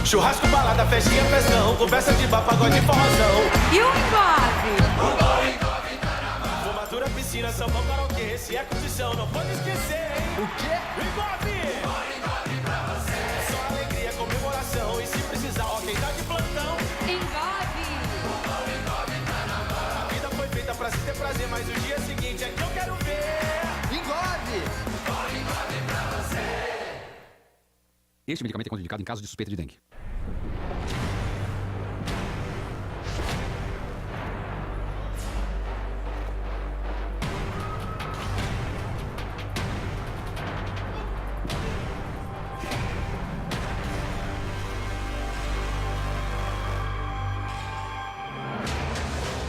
Churrasco, balada, festinha, festão, conversa de bar, pagode e forrozão. E o engove? Formatura, piscina, sambão, karaokê, se é curtição, não pode esquecer, hein? O quê? Engove! É só alegria, comemoração, e se precisar, ó, quem tá de plantão. Engove! A vida foi feita pra se ter prazer, mas o dia seguinte é que eu quero ver. Engove! Este medicamento é contraindicado em caso de suspeita de dengue.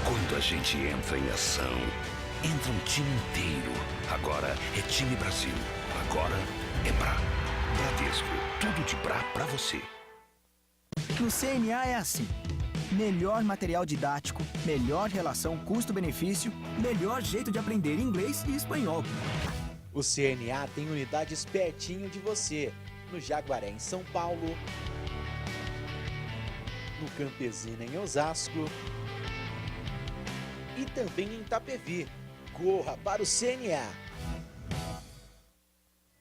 Quando a gente entra em ação, entra um time inteiro. Agora é time Brasil. Agora é Bra. Bradesco. Tudo de Bra pra você. No CNA é assim. Melhor material didático, melhor relação custo-benefício, melhor jeito de aprender inglês e espanhol. O CNA tem unidades pertinho de você. No Jaguaré, em São Paulo. No Campesina, em Osasco. E também em Itapevi. Corra para o CNA.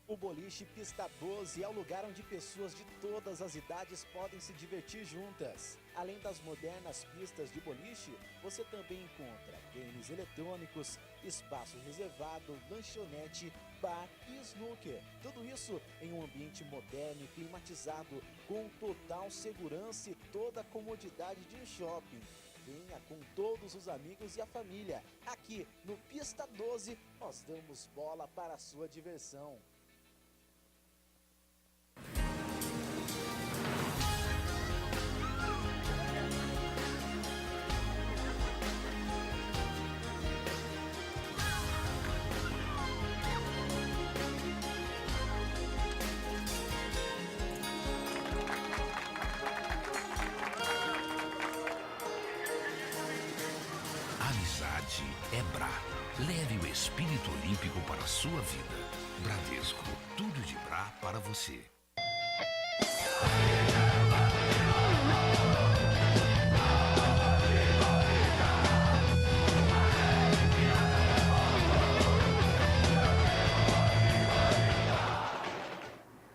O boliche Pista 12 é o lugar onde pessoas de todas as idades podem se divertir juntas. Além das modernas pistas de boliche, você também encontra games eletrônicos, espaço reservado, lanchonete, bar e snooker. Tudo isso em um ambiente moderno e climatizado, com total segurança e toda a comodidade de um shopping. Venha com todos os amigos e a família. Aqui no Pista 12, nós damos bola para a sua diversão. Amizade é Bra. Leve o espírito olímpico para a sua vida. Bradesco. Tudo de Bra para você.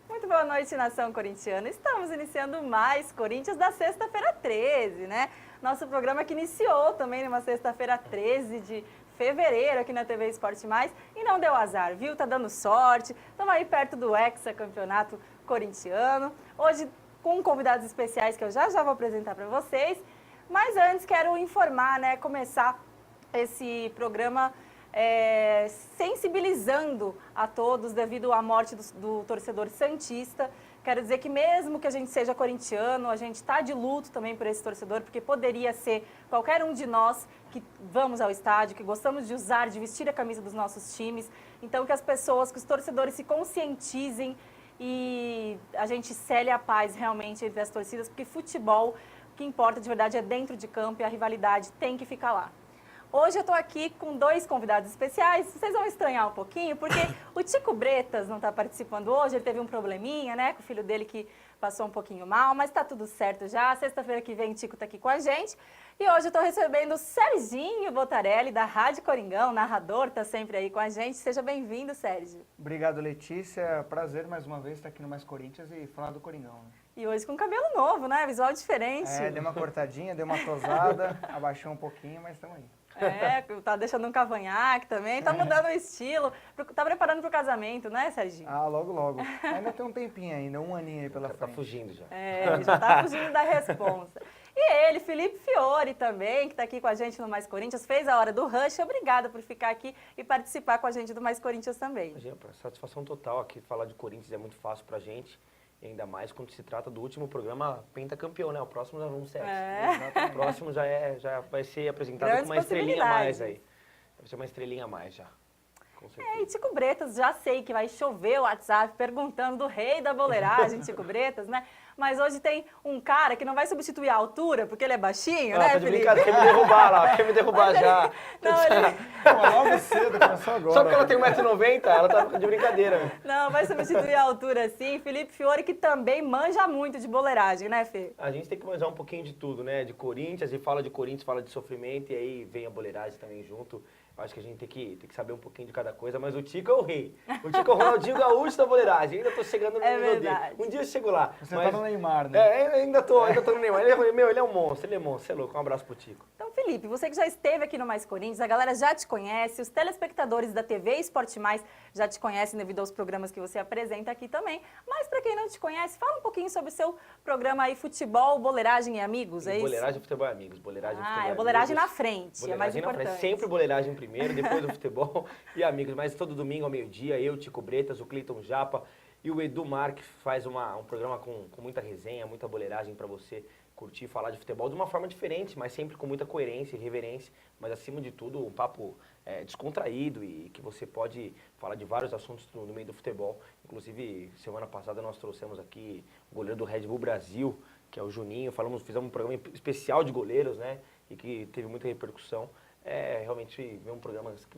Muito boa noite, nação corintiana. Estamos iniciando mais Corinthians da sexta-feira 13, né? Nosso programa que iniciou também numa sexta-feira 13 de fevereiro aqui na TV Esporte Mais e não deu azar, viu? Tá dando sorte. Estamos aí perto do hexacampeonato corintiano. Hoje com convidados especiais que eu já vou apresentar para vocês. Mas antes quero informar, né? Começar esse programa sensibilizando a todos devido à morte do torcedor santista. Quero dizer que mesmo que a gente seja corintiano, a gente está de luto também por esse torcedor, porque poderia ser qualquer um de nós que vamos ao estádio, que gostamos de usar, de vestir a camisa dos nossos times. Então que as pessoas, que os torcedores se conscientizem e a gente cele a paz realmente entre as torcidas, porque futebol, o que importa de verdade é dentro de campo e a rivalidade tem que ficar lá. Hoje eu estou aqui com dois convidados especiais, vocês vão estranhar um pouquinho, porque o Tico Bretas não está participando hoje, ele teve um probleminha, né, com o filho dele que passou um pouquinho mal, mas está tudo certo já, sexta-feira que vem o Tico está aqui com a gente. E hoje eu estou recebendo o Serginho Botarelli, da Rádio Coringão, narrador, está sempre aí com a gente. Seja bem-vindo, Sérgio. Obrigado, Letícia. Prazer mais uma vez estar aqui no Mais Corinthians e falar do Coringão. Né? E hoje com cabelo novo, né, visual diferente. Deu uma cortadinha, deu uma tosada, abaixou um pouquinho, mas estamos aí. Tá deixando um cavanhaque também, tá mudando o estilo, tá preparando pro casamento, né, Serginho? Logo, logo. Ainda tem um tempinho ainda, um aninho aí pela frente. Tá fugindo já. Ele já tá fugindo da responsa. E ele, Felipe Fiore também, que tá aqui com a gente no Mais Corinthians, fez a hora do Rush. Obrigada por ficar aqui e participar com a gente do Mais Corinthians também. Imagina, satisfação total aqui, falar de Corinthians é muito fácil pra gente. E ainda mais quando se trata do último programa pentacampeão, né? O próximo nós vamos ser. O próximo já vai ser apresentado com uma estrelinha a mais aí. Vai ser uma estrelinha a mais já. Com certeza. E Tico Bretas, já sei que vai chover o WhatsApp perguntando do rei da boleiragem, Tico Bretas, né? Mas hoje tem um cara que não vai substituir a altura, porque ele é baixinho, né, Tá de Felipe? brincadeira, quer me derrubar lá, quer me derrubar já. Não, ele... Pô, logo cedo, começou agora. Só porque ela tem 1,90 m, ela tá de brincadeira. Não, vai substituir a altura sim. Felipe Fiore, que também manja muito de boleiragem, né, Fê? A gente tem que manjar um pouquinho de tudo, né? De Corinthians, e fala de Corinthians, fala de sofrimento, e aí vem a boleiragem também junto. Eu acho que a gente tem que saber um pouquinho de cada coisa, mas o Tico é o rei. O Tico é o Ronaldinho Gaúcho da boleiragem. Ainda tô chegando no nível dele. verdade. Um dia eu chego lá. Você mas... tá no Neymar, né? ainda tô no Neymar. Ele é um monstro, você é louco. Um abraço pro Tico. Então, Felipe, você que já esteve aqui no Mais Corinthians, a galera já te conhece, os telespectadores da TV Esporte Mais já te conhecem devido aos programas que você apresenta aqui também. Mas para quem não te conhece, fala um pouquinho sobre o seu programa aí, Futebol, Boleiragem e Amigos, é isso? Boleiragem, futebol e amigos. Boleiragem, futebol e boleiragem amigos. na frente, Boleiragem é mais na importante. frente. Sempre boleiragem primeiro, depois o futebol e amigos. Mas todo domingo ao meio-dia, eu, Tico Bretas, o Cleiton Japa e o Edu Marques faz um programa com muita resenha, muita boleiragem para você curtir e falar de futebol de uma forma diferente, mas sempre com muita coerência e reverência, mas acima de tudo um papo descontraído e que você pode falar de vários assuntos no meio do futebol. Inclusive, semana passada nós trouxemos aqui o goleiro do Red Bull Brasil, que é o Juninho, fizemos um programa especial de goleiros, né, e que teve muita repercussão. Realmente ver um programa que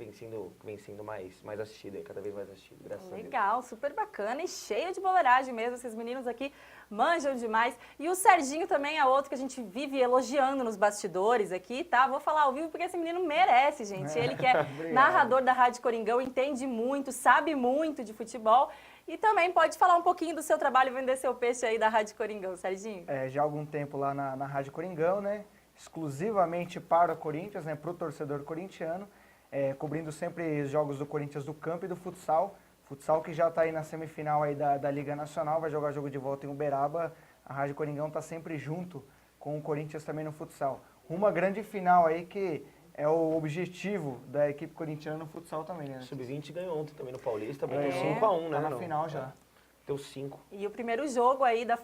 vem sendo mais assistido, cada vez mais assistido, graças a Deus. Legal, super bacana e cheio de boleiragem mesmo, esses meninos aqui manjam demais. E o Serginho também é outro que a gente vive elogiando nos bastidores aqui, tá? Vou falar ao vivo porque esse menino merece, gente. Ele que é narrador da Rádio Coringão, entende muito, sabe muito de futebol e também pode falar um pouquinho do seu trabalho e vender seu peixe aí da Rádio Coringão, Serginho. Já há algum tempo lá na Rádio Coringão, né? Exclusivamente para o Corinthians, né, para o torcedor corintiano, cobrindo sempre os jogos do Corinthians do campo e do futsal. Futsal que já está aí na semifinal aí da Liga Nacional, vai jogar jogo de volta em Uberaba. A Rádio Coringão está sempre junto com o Corinthians também no futsal. Uma grande final aí que é o objetivo da equipe corintiana no futsal também, né? O Sub-20 ganhou ontem também no Paulista, bateu 5-1, né? Tá na final já. Deu 5. E o primeiro jogo aí da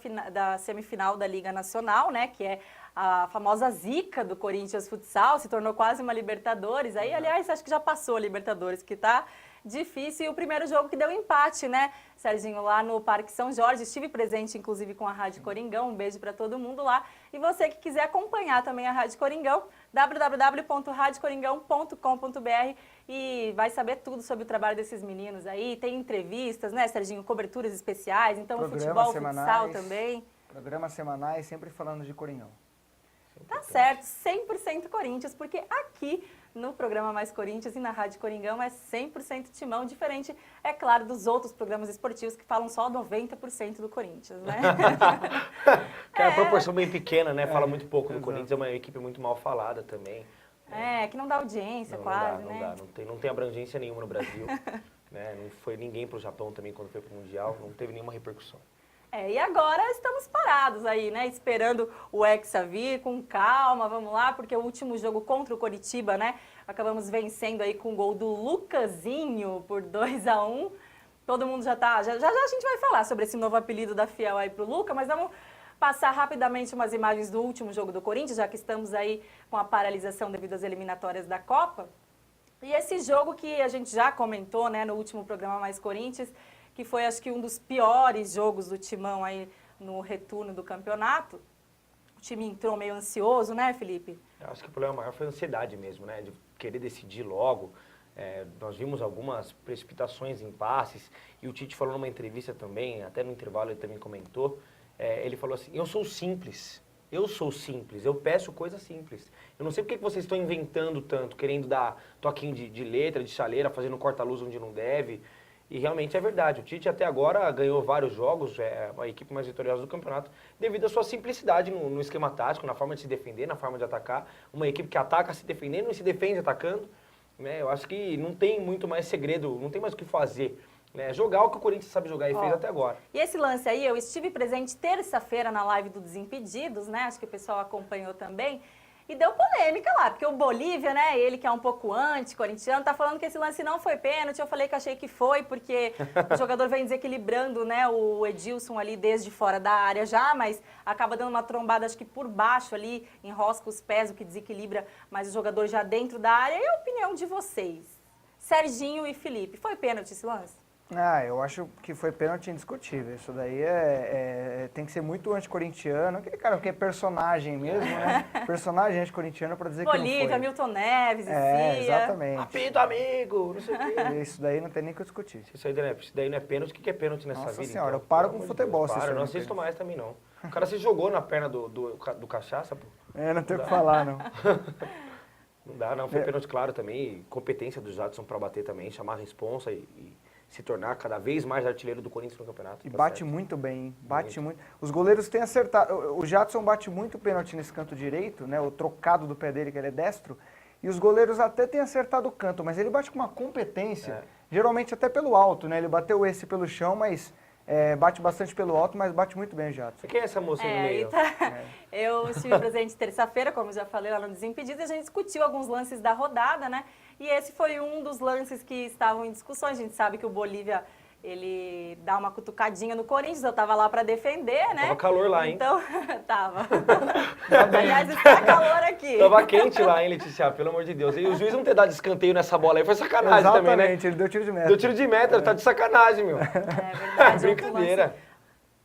semifinal da Liga Nacional, né, que é a famosa zica do Corinthians Futsal, se tornou quase uma Libertadores. Aí, aliás, acho que já passou a Libertadores, que tá difícil. E o primeiro jogo que deu empate, né, Serginho, lá no Parque São Jorge. Estive presente, inclusive, com a Rádio Coringão. Um beijo para todo mundo lá. E você que quiser acompanhar também a Rádio Coringão, www.radiocoringão.com.br e vai saber tudo sobre o trabalho desses meninos aí. Tem entrevistas, né, Serginho? Coberturas especiais. Então, o futebol, futsal também. Programas semanais, sempre falando de Coringão. Tá certo, 100% Corinthians, porque aqui no programa Mais Corinthians e na Rádio Coringão é 100% timão, diferente, é claro, dos outros programas esportivos que falam só 90% do Corinthians, né? Que é uma proporção bem pequena, né? Fala muito pouco do Corinthians, é uma equipe muito mal falada também. Que não dá audiência quase, não né? dá, não tem abrangência nenhuma no Brasil. Né? Não foi ninguém pro Japão também quando foi pro Mundial, não teve nenhuma repercussão. E agora estamos parados aí, né? Esperando o Hexa vir com calma, vamos lá, porque o último jogo contra o Coritiba, né? Acabamos vencendo aí com o gol do Lucasinho por 2-1. Todo mundo já tá... Já a gente vai falar sobre esse novo apelido da Fiel aí pro Luca, mas vamos passar rapidamente umas imagens do último jogo do Corinthians, já que estamos aí com a paralisação devido às eliminatórias da Copa. E esse jogo que a gente já comentou, né, no último programa Mais Corinthians, que foi, acho que, um dos piores jogos do Timão aí no retorno do campeonato. O time entrou meio ansioso, né, Felipe? Eu acho que o problema maior foi a ansiedade mesmo, né? De querer decidir logo. Nós vimos algumas precipitações em passes e o Tite falou numa entrevista também, até no intervalo ele também comentou, ele falou assim, eu sou simples, eu peço coisas simples. Eu não sei porque que vocês estão inventando tanto, querendo dar toquinho de letra, de chaleira, fazendo corta-luz onde não deve. E realmente é verdade, o Tite até agora ganhou vários jogos, é a equipe mais vitoriosa do campeonato, devido à sua simplicidade no esquema tático, na forma de se defender, na forma de atacar. Uma equipe que ataca se defendendo e se defende atacando. Né? Eu acho que não tem muito mais segredo, não tem mais o que fazer. Né? Jogar o que o Corinthians sabe jogar e fez até agora. E esse lance aí, eu estive presente terça-feira na live do Desimpedidos, né? Acho que o pessoal acompanhou também. E deu polêmica lá, porque o Bolívia, né, ele que é um pouco anti-corintiano, tá falando que esse lance não foi pênalti. Eu falei que achei que foi, porque o jogador vem desequilibrando, né, o Edilson ali desde fora da área já, mas acaba dando uma trombada, acho que por baixo ali, enrosca os pés, o que desequilibra, mas o jogador já dentro da área. E a opinião de vocês? Serginho e Felipe. Foi pênalti esse lance? Ah, eu acho que foi pênalti indiscutível. Isso daí tem que ser muito anticorintiano. Aquele cara que é personagem mesmo, né? Personagem anticorintiano pra dizer que não Bolívia, foi. Milton Neves, É, Cia. exatamente. Apito amigo, não sei o quê. Isso daí não tem nem o que discutir. Isso daí não é pênalti, o que é pênalti nessa Nossa vida? senhora, então? eu paro Pelo com amor de futebol Deus, se isso para, aí não não assisto pênalti. mais também não. O cara se jogou na perna do cachaça, pô. Não tem o que falar, não. Não dá, não. Foi pênalti claro também. E competência do Jadson pra bater também, chamar a responsa e se tornar cada vez mais artilheiro do Corinthians no campeonato. E Tá bate certo. muito bem, hein? Bate muito. Os goleiros têm acertado. O Jadson bate muito pênalti nesse canto direito, né? O trocado do pé dele, que ele é destro. E os goleiros até têm acertado o canto, mas ele bate com uma competência, geralmente até pelo alto, né? Ele bateu esse pelo chão, mas bate bastante pelo alto, mas bate muito bem o Jadson. Quem é essa moça aí no Aí meio? tá. Eu estive presente terça-feira, como já falei lá no Desimpedidos, e a gente discutiu alguns lances da rodada, né? E esse foi um dos lances que estavam em discussão. A gente sabe que o Bolívia, ele dá uma cutucadinha no Corinthians, eu tava lá pra defender, né? Tava calor lá, hein? Então, tava. Aliás, está calor aqui. Tava quente lá, hein, Letícia? Pelo amor de Deus. E o juiz não ter dado escanteio nessa bola aí foi sacanagem também, né? Exatamente, ele deu tiro de meta. Deu tiro de meta, tá de sacanagem, meu. É verdade. Brincadeira. outro lance.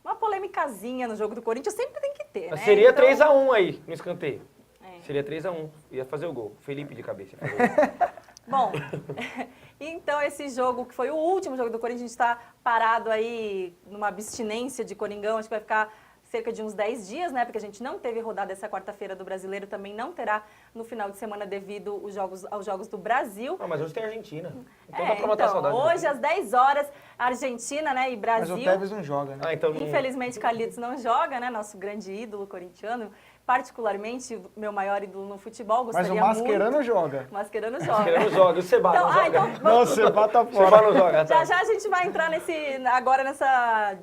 Uma polêmicazinha no jogo do Corinthians sempre tem que ter, né? Seria Então, 3x1 aí, no escanteio. É. Seria 3x1. Ia fazer o gol. Felipe de cabeça. ia fazer o gol. Bom, então esse jogo, que foi o último jogo do Corinthians, a gente está parado aí numa abstinência de Coringão, acho que vai ficar cerca de uns 10 dias, né? Porque a gente não teve rodada essa quarta-feira do Brasileiro, também não terá no final de semana devido aos jogos do Brasil. Ah, mas hoje tem Argentina. Então dá pra matar a Então, saudade. hoje às 10 horas, Argentina, né, e Mas Brasil. o Tevez não joga, né? Ah, então não... Infelizmente, Carlitos não joga, né? Nosso grande ídolo corintiano. Particularmente, meu maior ídolo no futebol. Mas Gostaria o Mascherano joga. muito. Mascherano joga. Querendo joga. E o Seba não joga. Então, Não, você bata O fora. Seba não joga. já já a gente vai entrar agora nessa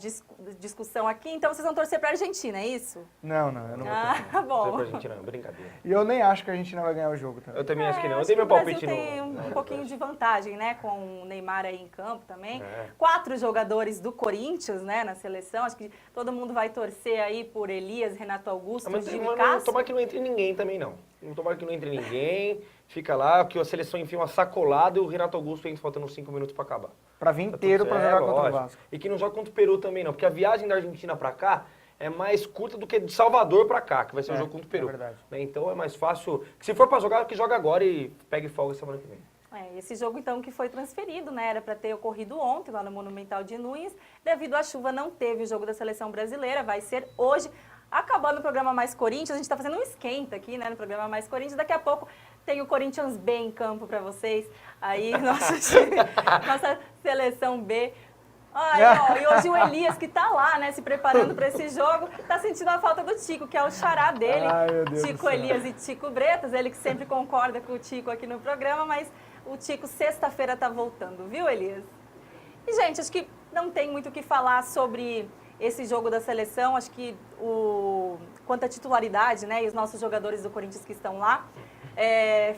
discussão aqui. Então, vocês vão torcer para a Argentina, é isso? Não, eu não vou torcer. Ah, Não bom. foi pra Argentina, não. Brincadeira. E eu nem acho que a Argentina vai ganhar o jogo também. Eu também acho que não. Eu Acho dei que meu o Brasil palpite tem no... um pouquinho de vantagem, né? Com o Neymar aí em campo também. É. 4 jogadores do Corinthians, né? Na seleção. Acho que todo mundo vai torcer aí por Elias, Renato Augusto, Mas Gil e não, Cássio. tomara que não entre ninguém também, não. Não tomara que não entre ninguém. Fica lá, que a seleção enfia uma sacolada e o Renato Augusto entra faltando 5 minutos pra acabar. Pra vir Tá inteiro tudo pra certo, jogar contra o lógico. Vasco. E que não joga contra o Peru também, não. Porque a viagem da Argentina pra cá é mais curta do que de Salvador pra cá, que vai ser o jogo contra o Peru. É verdade. Né? Então é mais fácil. Que se for pra jogar, que joga agora e pegue folga semana que vem. Esse jogo, então, que foi transferido, né? Era para ter ocorrido ontem, lá no Monumental de Nunes. Devido à chuva, não teve o jogo da Seleção Brasileira. Vai ser hoje. Acabando o programa Mais Corinthians, a gente está fazendo um esquenta aqui, né? No programa Mais Corinthians. Daqui a pouco tem o Corinthians B em campo para vocês. Aí, nosso time, nossa Seleção B. Ó, e hoje o Elias, que tá lá, né, se preparando para esse jogo, tá sentindo a falta do Tico, que é o xará dele. Ai, meu Deus do Tico céu. Elias e Tico Bretas, ele que sempre concorda com o Tico aqui no programa, mas o Tico sexta-feira tá voltando, viu, Elias? E, gente, acho que não tem muito o que falar sobre esse jogo da seleção, acho que quanto à titularidade, né, e os nossos jogadores do Corinthians que estão lá.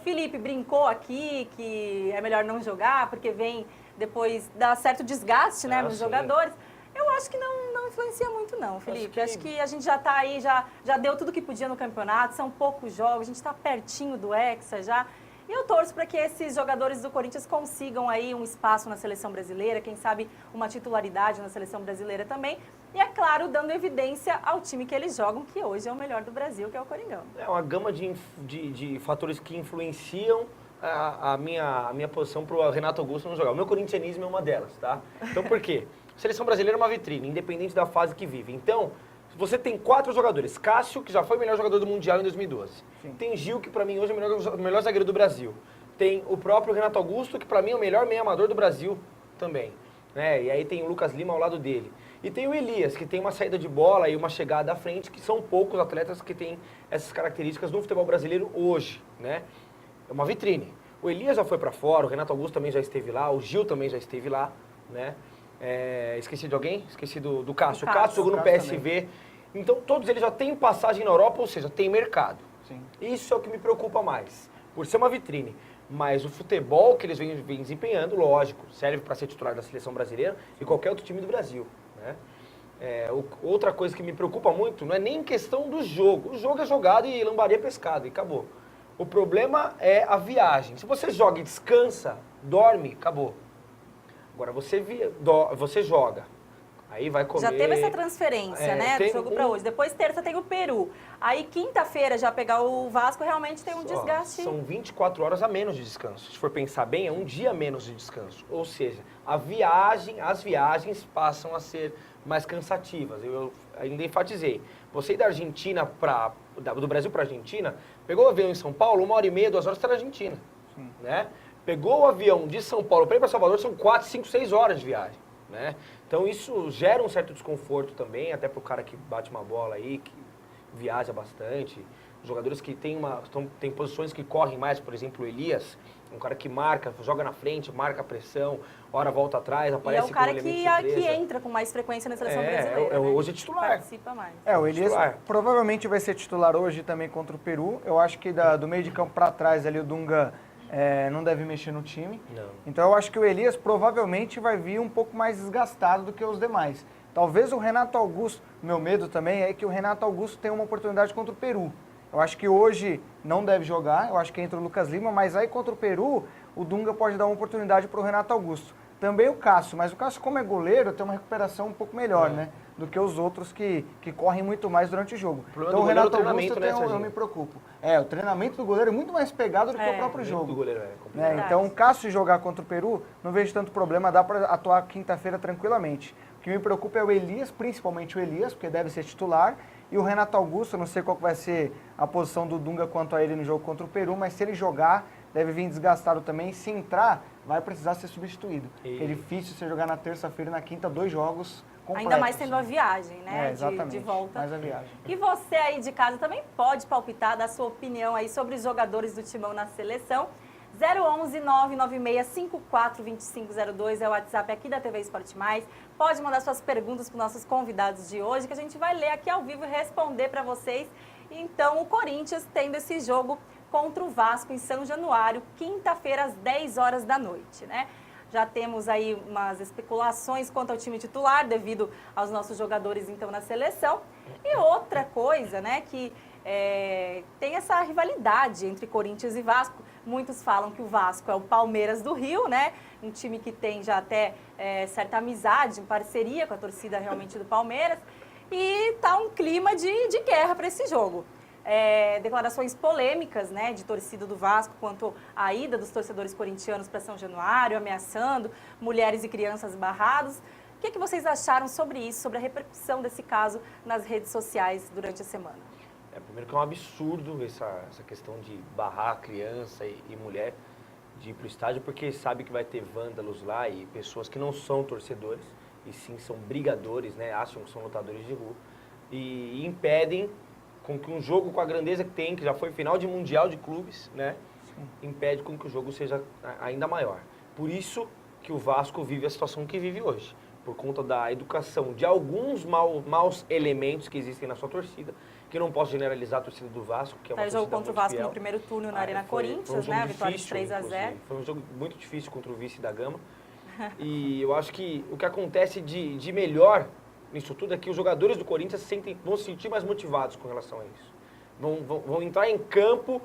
Felipe brincou aqui que é melhor não jogar, porque vem depois dá certo desgaste, né, nos sim. jogadores. Eu acho que não influencia muito não, Felipe. Acho que a gente já está aí, já deu tudo que podia no campeonato, são poucos jogos, a gente está pertinho do Hexa já. E eu torço para que esses jogadores do Corinthians consigam aí um espaço na seleção brasileira, quem sabe uma titularidade na seleção brasileira também. E, é claro, dando evidência ao time que eles jogam, que hoje é o melhor do Brasil, que é o Coringão. É uma gama de fatores que influenciam a minha posição para o Renato Augusto não jogar. O meu corintianismo é uma delas, tá? Então, por quê? A seleção brasileira é uma vitrine, independente da fase que vive. Então, você tem 4 jogadores. Cássio, que já foi o melhor jogador do Mundial em 2012. Sim. Tem Gil, que para mim hoje é o melhor zagueiro do Brasil. Tem o próprio Renato Augusto, que para mim é o melhor meio amador do Brasil também. E aí tem o Lucas Lima ao lado dele. E tem o Elias, que tem uma saída de bola e uma chegada à frente, que são poucos atletas que têm essas características no futebol brasileiro hoje, né? É uma vitrine. O Elias já foi para fora, o Renato Augusto também já esteve lá, o Gil também já esteve lá, né? Esqueci de alguém? Esqueci do Cássio. O Cássio jogou no PSV. Também. Então, todos eles já têm passagem na Europa, ou seja, tem mercado. Sim. Isso é o que me preocupa mais, por ser uma vitrine. Mas o futebol que eles vêm desempenhando, lógico, serve para ser titular da seleção brasileira e qualquer outro time do Brasil, né? Outra coisa que me preocupa muito não é nem questão do jogo. O jogo é jogado e lambaria é pescado e acabou. O problema é a viagem. Se você joga e descansa, dorme, acabou. Agora você joga, aí vai comer... Já teve essa transferência, né, do jogo para hoje. Depois, terça, tem o Peru. Aí, quinta-feira, já pegar o Vasco, realmente tem um desgaste. São 24 horas a menos de descanso. Se for pensar bem, é um dia a menos de descanso. Ou seja, as viagens passam a ser mais cansativas. Eu ainda enfatizei. Você ir da Argentina do Brasil para a Argentina, pegou o avião em São Paulo, 1h30, 2 horas, está na Argentina. Né? Pegou o avião de São Paulo para ir para Salvador, são 4, 5, 6 horas de viagem. Né? Então isso gera um certo desconforto também, até para o cara que bate uma bola aí, que viaja bastante. Jogadores que tem posições que correm mais, por exemplo, o Elias, um cara que marca, joga na frente, marca a pressão, hora volta atrás, aparece com elemento de surpresa. que entra com mais frequência na seleção brasileira. Hoje é titular. Participa mais. O Elias provavelmente vai ser titular hoje também contra o Peru. Eu acho que do meio de campo para trás ali o Dunga não deve mexer no time. Não. Então eu acho que o Elias provavelmente vai vir um pouco mais desgastado do que os demais. Talvez o Renato Augusto, meu medo também é que o Renato Augusto tenha uma oportunidade contra o Peru. Eu acho que hoje não deve jogar, eu acho que entra o Lucas Lima, mas aí contra o Peru, o Dunga pode dar uma oportunidade para o Renato Augusto. Também o Cássio, mas o Cássio, como é goleiro, tem uma recuperação um pouco melhor, né? Do que os outros que correm muito mais durante o jogo. Então o Renato Augusto eu me preocupo. O treinamento do goleiro é muito mais pegado do que o próprio jogo. Do goleiro complicado. Então o Cássio jogar contra o Peru, não vejo tanto problema, dá para atuar quinta-feira tranquilamente. O que me preocupa é o Elias, principalmente o Elias, porque deve ser titular, e o Renato Augusto, eu não sei qual que vai ser a posição do Dunga quanto a ele no jogo contra o Peru, mas se ele jogar, deve vir desgastado também, e se entrar, vai precisar ser substituído. É difícil você jogar na terça-feira e na quinta 2 jogos completos. Ainda mais tendo a viagem, né? Exatamente, de volta. mais a viagem. E você aí de casa também pode palpitar, dar sua opinião aí sobre os jogadores do Timão na seleção. 011 996 54 2502 é o WhatsApp aqui da TV Esporte Mais. Pode mandar suas perguntas para os nossos convidados de hoje, que a gente vai ler aqui ao vivo e responder para vocês. Então, o Corinthians tendo esse jogo contra o Vasco em São Januário, quinta-feira às 10 horas da noite, né? Já temos aí umas especulações quanto ao time titular, devido aos nossos jogadores, então, na seleção. E outra coisa, né, que tem essa rivalidade entre Corinthians e Vasco. Muitos falam que o Vasco é o Palmeiras do Rio, né? Um time que tem já até certa amizade, parceria com a torcida realmente do Palmeiras. E tá um clima de guerra para esse jogo. Declarações polêmicas, né, de torcida do Vasco quanto à ida dos torcedores corintianos para São Januário, ameaçando mulheres e crianças barrados. O que vocês acharam sobre isso, sobre a repercussão desse caso nas redes sociais durante a semana? Primeiro que é um absurdo essa questão de barrar criança e mulher de ir para o estádio, porque sabe que vai ter vândalos lá e pessoas que não são torcedores, e sim são brigadores, né, acham que são lutadores de rua, e impedem com que um jogo com a grandeza que tem, que já foi final de Mundial de Clubes, né, impede com que o jogo seja ainda maior. Por isso que o Vasco vive a situação que vive hoje, por conta da educação de alguns maus elementos que existem na sua torcida, que não posso generalizar a torcida do Vasco, que é uma torcida jogo contra o Vasco fiel. No primeiro turno na Arena Corinthians, né, a vitória de 3-0. Foi um jogo muito difícil contra o vice da Gama. E eu acho que o que acontece de melhor nisso tudo é que os jogadores do Corinthians vão se sentir mais motivados com relação a isso. Vão entrar em campo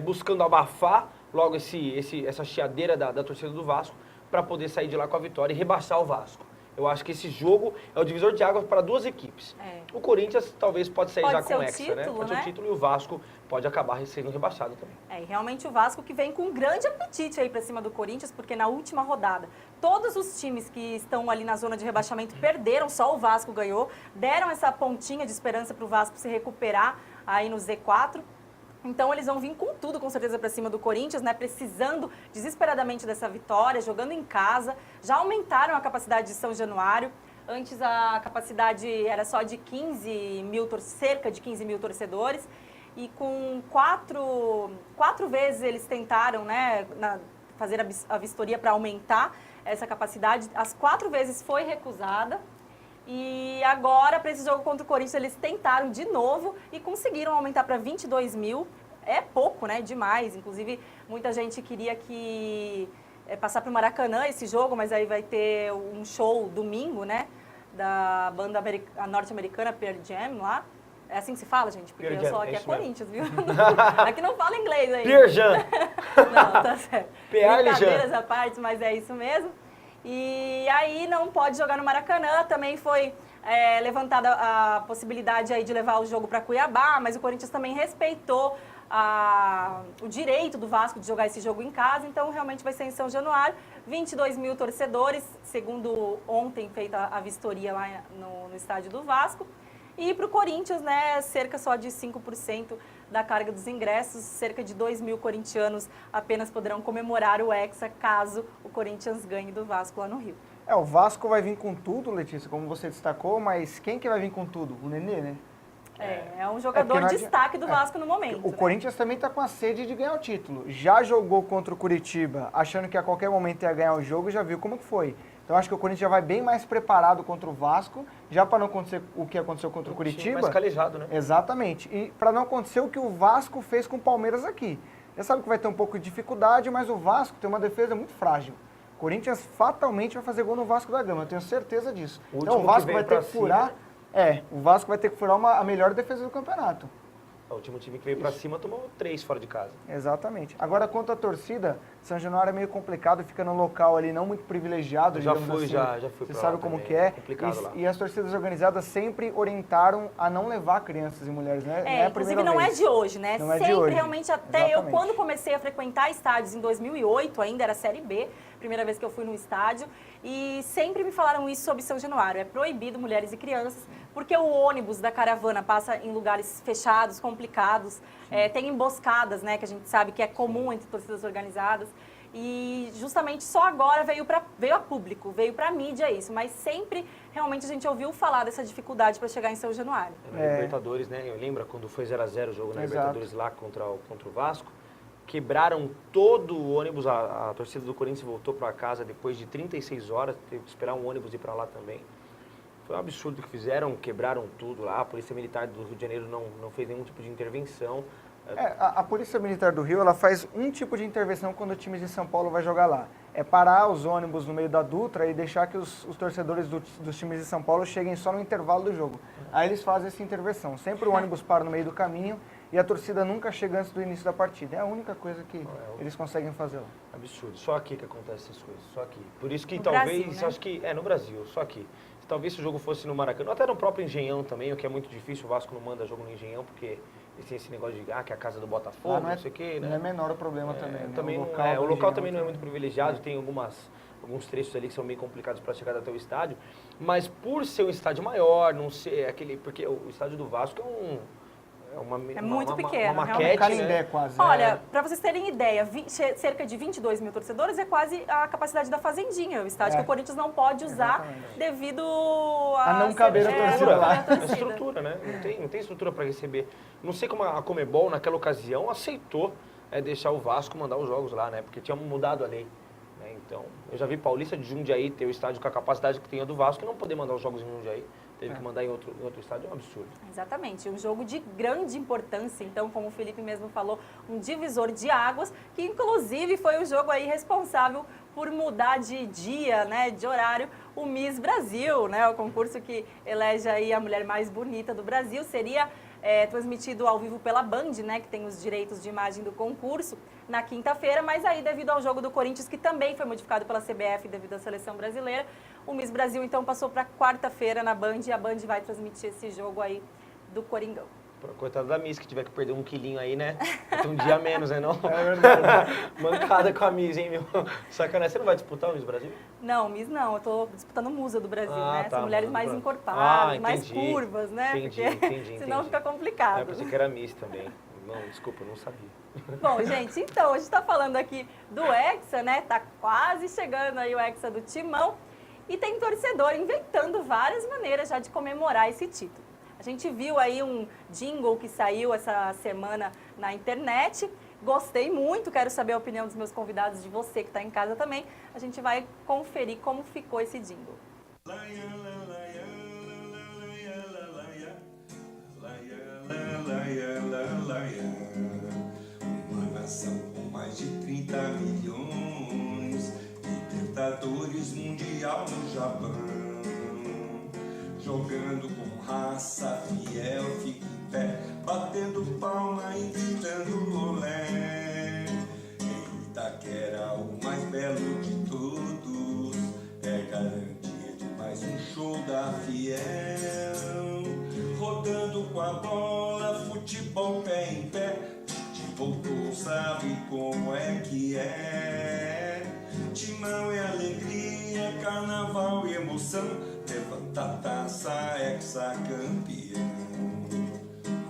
buscando abafar logo essa chiadeira da torcida do Vasco para poder sair de lá com a vitória e rebaixar o Vasco. Eu acho que esse jogo é o divisor de águas para duas equipes. O Corinthians talvez pode sair já com o Hexa, né? Pode ser o título, e o Vasco pode acabar sendo rebaixado também. E realmente o Vasco que vem com um grande apetite aí para cima do Corinthians, porque na última rodada, todos os times que estão ali na zona de rebaixamento perderam, só o Vasco ganhou, deram essa pontinha de esperança para o Vasco se recuperar aí no Z4. Então eles vão vir com tudo, com certeza, para cima do Corinthians, né? Precisando desesperadamente dessa vitória, jogando em casa. Já aumentaram a capacidade de São Januário. Antes a capacidade era só de cerca de 15 mil torcedores. E com quatro vezes eles tentaram, né, fazer a vistoria para aumentar essa capacidade. As 4 vezes foi recusada. E agora, para esse jogo contra o Corinthians, eles tentaram de novo e conseguiram aumentar para 22 mil. É pouco, né? Demais. Inclusive, muita gente queria passar para o Maracanã esse jogo, mas aí vai ter um show domingo, né? Da banda norte-americana Pearl Jam lá. É assim que se fala, gente? Porque Pierre eu sou Jean, aqui é é isso mesmo. Corinthians, viu? Aqui não fala inglês aí. Pierre Jean. Não, tá certo. Pierre Brincadeiras Jean. à parte, mas é isso mesmo. E aí não pode jogar no Maracanã, também foi levantada a possibilidade aí de levar o jogo para Cuiabá, mas o Corinthians também respeitou o direito do Vasco de jogar esse jogo em casa, então realmente vai ser em São Januário. 22 mil torcedores, segundo ontem feita a vistoria lá no estádio do Vasco. E para o Corinthians, né, cerca só de 5% da carga dos ingressos, cerca de 2 mil corintianos apenas poderão comemorar o Hexa caso o Corinthians ganhe do Vasco lá no Rio. O Vasco vai vir com tudo, Letícia, como você destacou, mas quem que vai vir com tudo? O Nenê, né? É um jogador de destaque do Vasco no momento. O Corinthians também está com a sede de ganhar o título. Já jogou contra o Curitiba, achando que a qualquer momento ia ganhar o jogo, e já viu como que foi. Então acho que o Corinthians já vai bem mais preparado contra o Vasco, já para não acontecer o que aconteceu contra o Curitiba. Mais calejado, né? Exatamente. E para não acontecer o que o Vasco fez com o Palmeiras aqui. Já sabe que vai ter um pouco de dificuldade, mas o Vasco tem uma defesa muito frágil. O Corinthians fatalmente vai fazer gol no Vasco da Gama, eu tenho certeza disso. Então o Vasco vai ter que furar. O Vasco vai ter que furar a melhor defesa do campeonato. O último time que veio pra cima tomou 3 fora de casa. Exatamente. Agora, quanto à torcida, São Januário é meio complicado, fica num local ali não muito privilegiado. Já fui Você sabe como que é. Complicado lá. E as torcidas organizadas sempre orientaram a não levar crianças e mulheres, né? Inclusive não é de hoje, né? Não é sempre, de hoje. realmente, até eu, quando comecei a frequentar estádios em 2008, ainda era Série B, primeira vez que eu fui no estádio, e sempre me falaram isso sobre São Januário. É proibido mulheres e crianças, porque o ônibus da caravana passa em lugares fechados, complicados, tem emboscadas, né, que a gente sabe que é comum entre torcidas organizadas. E justamente só agora veio a público, veio para a mídia isso, mas sempre realmente a gente ouviu falar dessa dificuldade para chegar em São Januário. Na Libertadores, né? Eu lembro quando foi 0x0 o jogo na Libertadores lá contra o Vasco. Quebraram todo o ônibus, a torcida do Corinthians voltou para casa depois de 36 horas, teve que esperar um ônibus ir para lá também. Foi um absurdo o que fizeram, quebraram tudo lá, a Polícia Militar do Rio de Janeiro não fez nenhum tipo de intervenção. A Polícia Militar do Rio, ela faz um tipo de intervenção quando o time de São Paulo vai jogar lá. É parar os ônibus no meio da Dutra e deixar que os torcedores dos times de São Paulo cheguem só no intervalo do jogo. Aí eles fazem essa intervenção. Sempre o ônibus para no meio do caminho e a torcida nunca chega antes do início da partida. É a única coisa que eles conseguem fazer lá. Absurdo. Só aqui que acontecem essas coisas. Só aqui. Por isso que no talvez, Brasil, né? acho que no Brasil, só aqui. Talvez se o jogo fosse no Maracanã, até no próprio Engenhão também, o que é muito difícil, o Vasco não manda jogo no Engenhão, porque tem esse negócio de que é a casa do Botafogo, não sei o quê, né? Não é menor o problema também, né? Também o local também não é muito privilegiado, tem alguns trechos ali que são bem complicados para chegar até o estádio, mas por ser um estádio maior, não ser aquele, porque o estádio do Vasco é muito pequeno, uma maquete, Canindé, quase. Olha, para vocês terem ideia, cerca de 22 mil torcedores é quase a capacidade da Fazendinha, o estádio que o Corinthians não pode usar devido a não caber a torcida lá. A estrutura, né? Não tem estrutura para receber. Não sei como a Conmebol, naquela ocasião, aceitou deixar o Vasco mandar os jogos lá, né? Porque tinha mudado a lei. Né? Então, eu já vi Paulista de Jundiaí ter o estádio com a capacidade que tem a do Vasco e não poder mandar os jogos em Jundiaí. Teve que mandar em outro estádio, é um absurdo. Exatamente, um jogo de grande importância, então, como o Felipe mesmo falou, um divisor de águas, que inclusive foi o jogo aí responsável por mudar de dia, né, de horário, o Miss Brasil, né, o concurso que elege aí a mulher mais bonita do Brasil, seria transmitido ao vivo pela Band, né, que tem os direitos de imagem do concurso, na quinta-feira, mas aí devido ao jogo do Corinthians, que também foi modificado pela CBF devido à seleção brasileira, o Miss Brasil então passou para quarta-feira na Band e a Band vai transmitir esse jogo aí do Coringão. Coitada da Miss, que tiver que perder 1 quilinho aí, né? Tem um dia a menos, né, não? É verdade. Mancada com a Miss, hein, meu? Sacanagem. Você não vai disputar o Miss Brasil? Não, Miss não. Eu tô disputando Musa do Brasil, né? Tá, são mulheres mais encorpadas, mais curvas, né? Entendi. Senão fica complicado. Eu pensei que era Miss também. Não, desculpa, eu não sabia. Bom, gente, então, a gente tá falando aqui do Hexa, né? Tá quase chegando aí o Hexa do Timão. E tem torcedor inventando várias maneiras já de comemorar esse título. A gente viu aí um jingle que saiu essa semana na internet. Gostei muito, quero saber a opinião dos meus convidados, de você que está em casa também. A gente vai conferir como ficou esse jingle. Uma nação com mais de 30 milhões, Libertadores Mundial no Japão. Jogando com raça fiel, fica em futebol pé em pé. Tite voltou, sabe como é que é. Timão e alegria, carnaval e emoção. Levanta a taça, hexacampeão.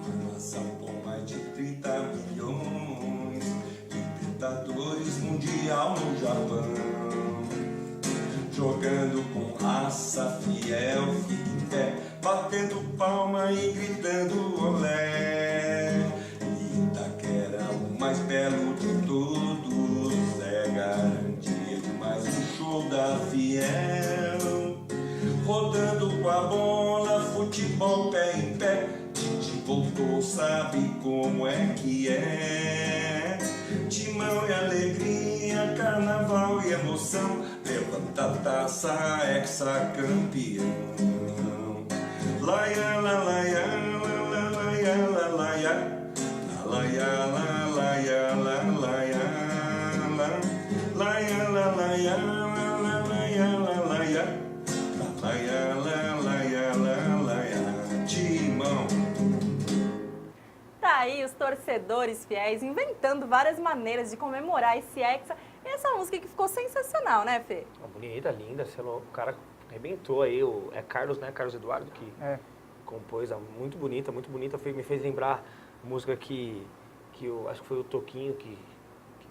Uma nação com mais de 30 milhões. Libertadores mundial no Japão. Jogando com raça fiel, fica em pé, batendo palma e gritando olé. Itaquera, o mais belo de todos, é garantia de mais um show da Fiel. Rodando com a bola, futebol pé em pé, Tite voltou, sabe como é que é. Timão e alegria, carnaval e emoção. Levanta a taça, hexacampeão. Laia, la, laia, la, la, laia, la, laia. La, laia, la, laia, la, laia, la. Laia, la, laia, la, la, laia, la, laia. La, laia, la, laia, la, laia. Timão. Tá aí os torcedores fiéis inventando várias maneiras de comemorar esse Hexa. E essa música que ficou sensacional, né, Fê? Bonita, linda, sei lá, o cara arrebentou aí, é Carlos, né, Carlos Eduardo, que compôs, muito bonita, me fez lembrar música que eu acho que foi o Toquinho que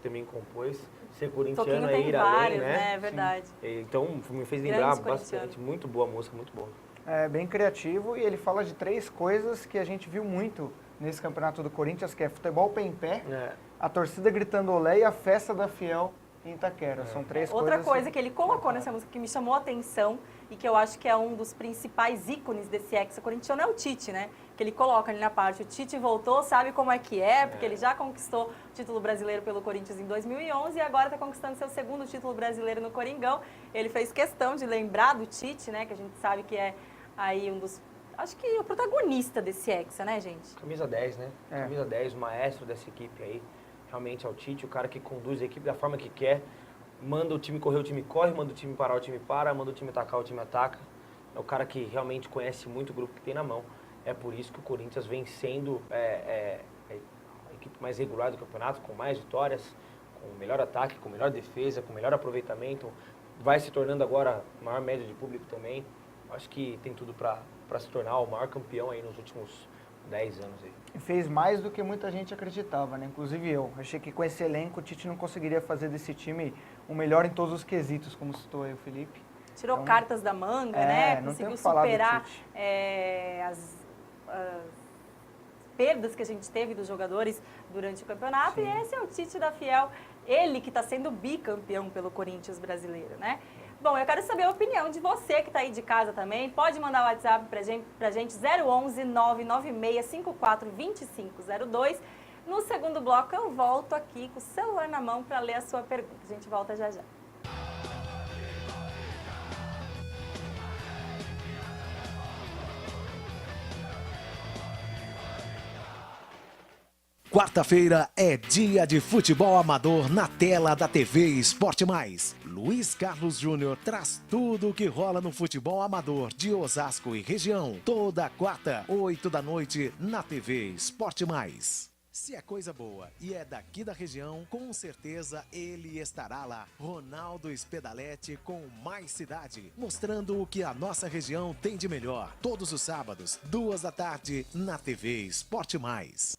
também compôs, ser corintiano Toquinho é tem ir vários, além, né? É verdade. Então me fez lembrar bastante, muito boa a música, muito boa. É bem criativo e ele fala de 3 coisas que a gente viu muito nesse campeonato do Corinthians, que é futebol pé em pé, a torcida gritando olé e a festa da Fiel em Itaquera. São 3 coisas... Outra coisa que ele colocou nessa música que me chamou a atenção e que eu acho que é um dos principais ícones desse Hexa corintiano é o Tite, né? Que ele coloca ali na parte, o Tite voltou, sabe como é que é, porque ele já conquistou o título brasileiro pelo Corinthians em 2011 e agora está conquistando seu segundo título brasileiro no Coringão. Ele fez questão de lembrar do Tite, né? Que a gente sabe que é aí um dos... Acho que o protagonista desse Hexa, né, gente? Camisa 10, né? Camisa 10, o maestro dessa equipe aí. Realmente é o Tite, o cara que conduz a equipe da forma que quer. Manda o time correr, o time corre. Manda o time parar, o time para. Manda o time atacar, o time ataca. É o cara que realmente conhece muito o grupo que tem na mão. É por isso que o Corinthians vem sendo a equipe mais regular do campeonato, com mais vitórias, com melhor ataque, com melhor defesa, com melhor aproveitamento. Vai se tornando agora maior média de público também. Acho que tem tudo para se tornar o maior campeão aí nos últimos 10 anos. Aí. E fez mais do que muita gente acreditava, né? Inclusive eu. Achei que com esse elenco o Tite não conseguiria fazer desse time o melhor em todos os quesitos, como citou aí o Felipe. Tirou então, cartas da manga, né? Conseguiu superar as perdas que a gente teve dos jogadores durante o campeonato. Sim. E esse é o Tite da Fiel, ele que está sendo bicampeão pelo Corinthians brasileiro, né? Bom, eu quero saber a opinião de você que está aí de casa também. Pode mandar o WhatsApp pra gente 011 996 54 2502. No segundo bloco eu volto aqui com o celular na mão para ler a sua pergunta. A gente volta já já. Quarta-feira é dia de futebol amador na tela da TV Esporte Mais. Luiz Carlos Júnior traz tudo o que rola no futebol amador de Osasco e região. Toda quarta, 8 da noite, na TV Esporte Mais. Se é coisa boa e é daqui da região, com certeza ele estará lá. Ronaldo Espedalete com Mais Cidade, mostrando o que a nossa região tem de melhor. Todos os sábados, 2 da tarde, na TV Esporte Mais.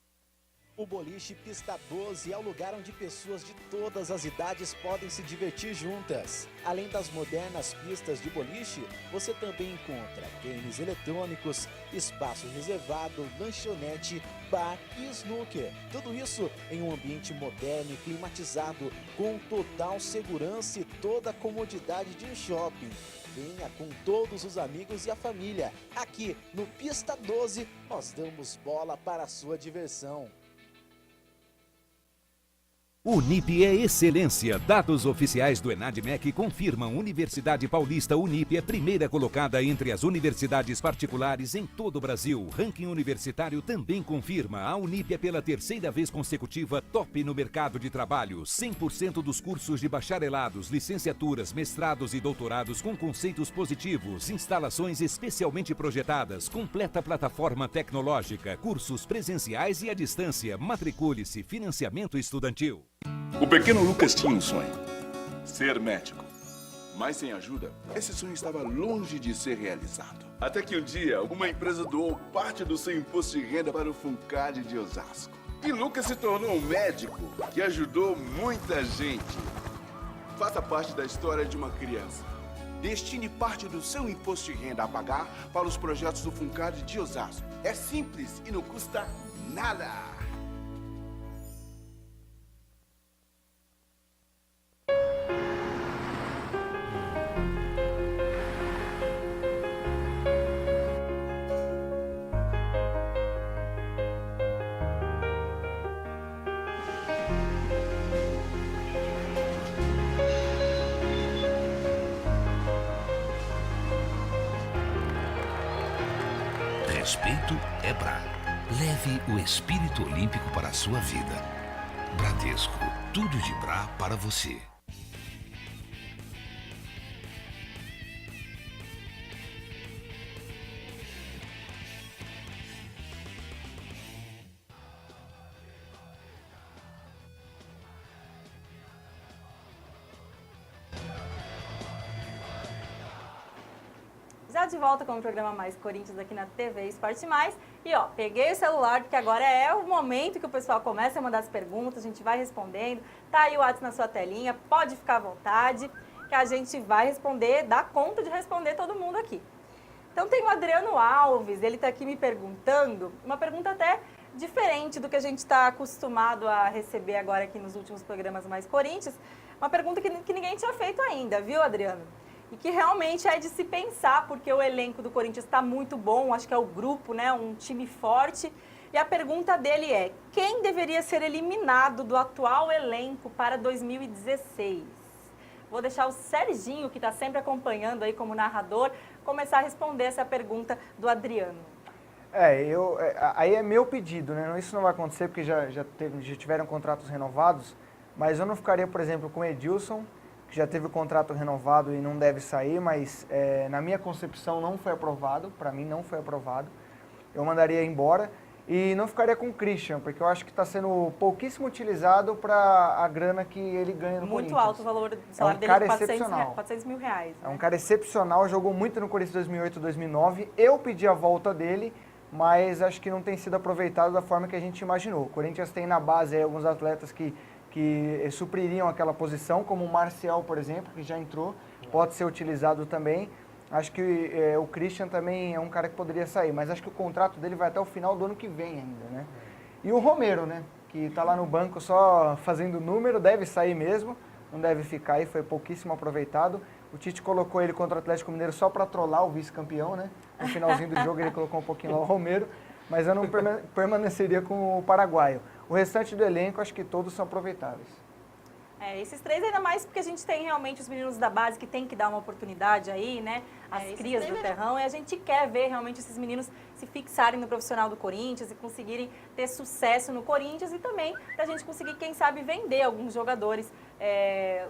O boliche Pista 12 é o lugar onde pessoas de todas as idades podem se divertir juntas. Além das modernas pistas de boliche, você também encontra games eletrônicos, espaço reservado, lanchonete, bar e snooker. Tudo isso em um ambiente moderno e climatizado, com total segurança e toda a comodidade de um shopping. Venha com todos os amigos e a família. Aqui no Pista 12, nós damos bola para a sua diversão. Unip é excelência. Dados oficiais do ENADMEC confirmam Universidade Paulista Unip é primeira colocada entre as universidades particulares em todo o Brasil. Ranking universitário também confirma. A Unip é pela terceira vez consecutiva top no mercado de trabalho. 100% dos cursos de bacharelados, licenciaturas, mestrados e doutorados com conceitos positivos. Instalações especialmente projetadas. Completa plataforma tecnológica. Cursos presenciais e à distância. Matricule-se. Financiamento estudantil. O pequeno Lucas tinha um sonho: ser médico. Mas sem ajuda, esse sonho estava longe de ser realizado. Até que um dia, uma empresa doou parte do seu imposto de renda para o FUNCAD de Osasco. E Lucas se tornou um médico que ajudou muita gente. Faça parte da história de uma criança. Destine parte do seu imposto de renda a pagar para os projetos do FUNCAD de Osasco. É simples e não custa nada. Respeito é Bra. Leve o espírito olímpico para a sua vida. Bradesco, tudo de Bra para você. Já de volta com o programa Mais Corinthians aqui na TV Esporte Mais. E ó, peguei o celular porque agora é o momento que o pessoal começa a mandar as perguntas, a gente vai respondendo. Tá aí o WhatsApp na sua telinha, pode ficar à vontade, que a gente vai responder, dá conta de responder todo mundo aqui. Então tem o Adriano Alves, ele tá aqui me perguntando, uma pergunta até diferente do que a gente está acostumado a receber agora aqui nos últimos programas Mais Corinthians. Uma pergunta que ninguém tinha feito ainda, viu, Adriano? E que realmente é de se pensar, porque o elenco do Corinthians está muito bom, acho que é o grupo, né, um time forte. E a pergunta dele é, quem deveria ser eliminado do atual elenco para 2016? Vou deixar o Serginho, que está sempre acompanhando aí como narrador, começar a responder essa pergunta do Adriano. Aí é meu pedido, né? Isso não vai acontecer porque já tiveram contratos renovados, mas eu não ficaria, por exemplo, com o Edilson, que já teve o contrato renovado e não deve sair, mas na minha concepção não foi aprovado, para mim não foi aprovado. Eu mandaria embora e não ficaria com o Christian, porque eu acho que está sendo pouquíssimo utilizado para a grana que ele ganha no Corinthians. Muito alto o valor do salário dele, 400 mil reais. É um cara excepcional, jogou muito no Corinthians 2008, 2009. Eu pedi a volta dele, mas acho que não tem sido aproveitado da forma que a gente imaginou. O Corinthians tem na base aí alguns atletas que supririam aquela posição, como o Marcial, por exemplo, que já entrou, pode ser utilizado também. Acho que o Christian também é um cara que poderia sair, mas acho que o contrato dele vai até o final do ano que vem ainda, né? E o Romero, né, que está lá no banco só fazendo número, deve sair mesmo, não deve ficar aí, foi pouquíssimo aproveitado. O Tite colocou ele contra o Atlético Mineiro só para trollar o vice-campeão, né? No finalzinho do jogo ele colocou um pouquinho lá o Romero, mas eu não permaneceria com o paraguaio. O restante do elenco, acho que todos são aproveitáveis. Esses três ainda mais porque a gente tem realmente os meninos da base que tem que dar uma oportunidade aí, né? As crias do terrão, e a gente quer ver realmente esses meninos se fixarem no profissional do Corinthians e conseguirem ter sucesso no Corinthians e também da gente conseguir, quem sabe, vender alguns jogadores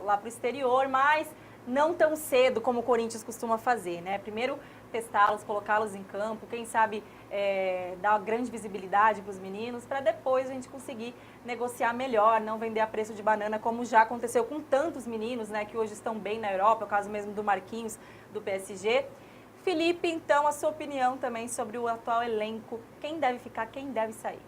lá para o exterior, mas não tão cedo como o Corinthians costuma fazer, né? Primeiro testá-los, colocá-los em campo, quem sabe dar uma grande visibilidade para os meninos, para depois a gente conseguir negociar melhor, não vender a preço de banana, como já aconteceu com tantos meninos, né, que hoje estão bem na Europa, é o caso mesmo do Marquinhos, do PSG. Felipe, então, a sua opinião também sobre o atual elenco, quem deve ficar, quem deve sair?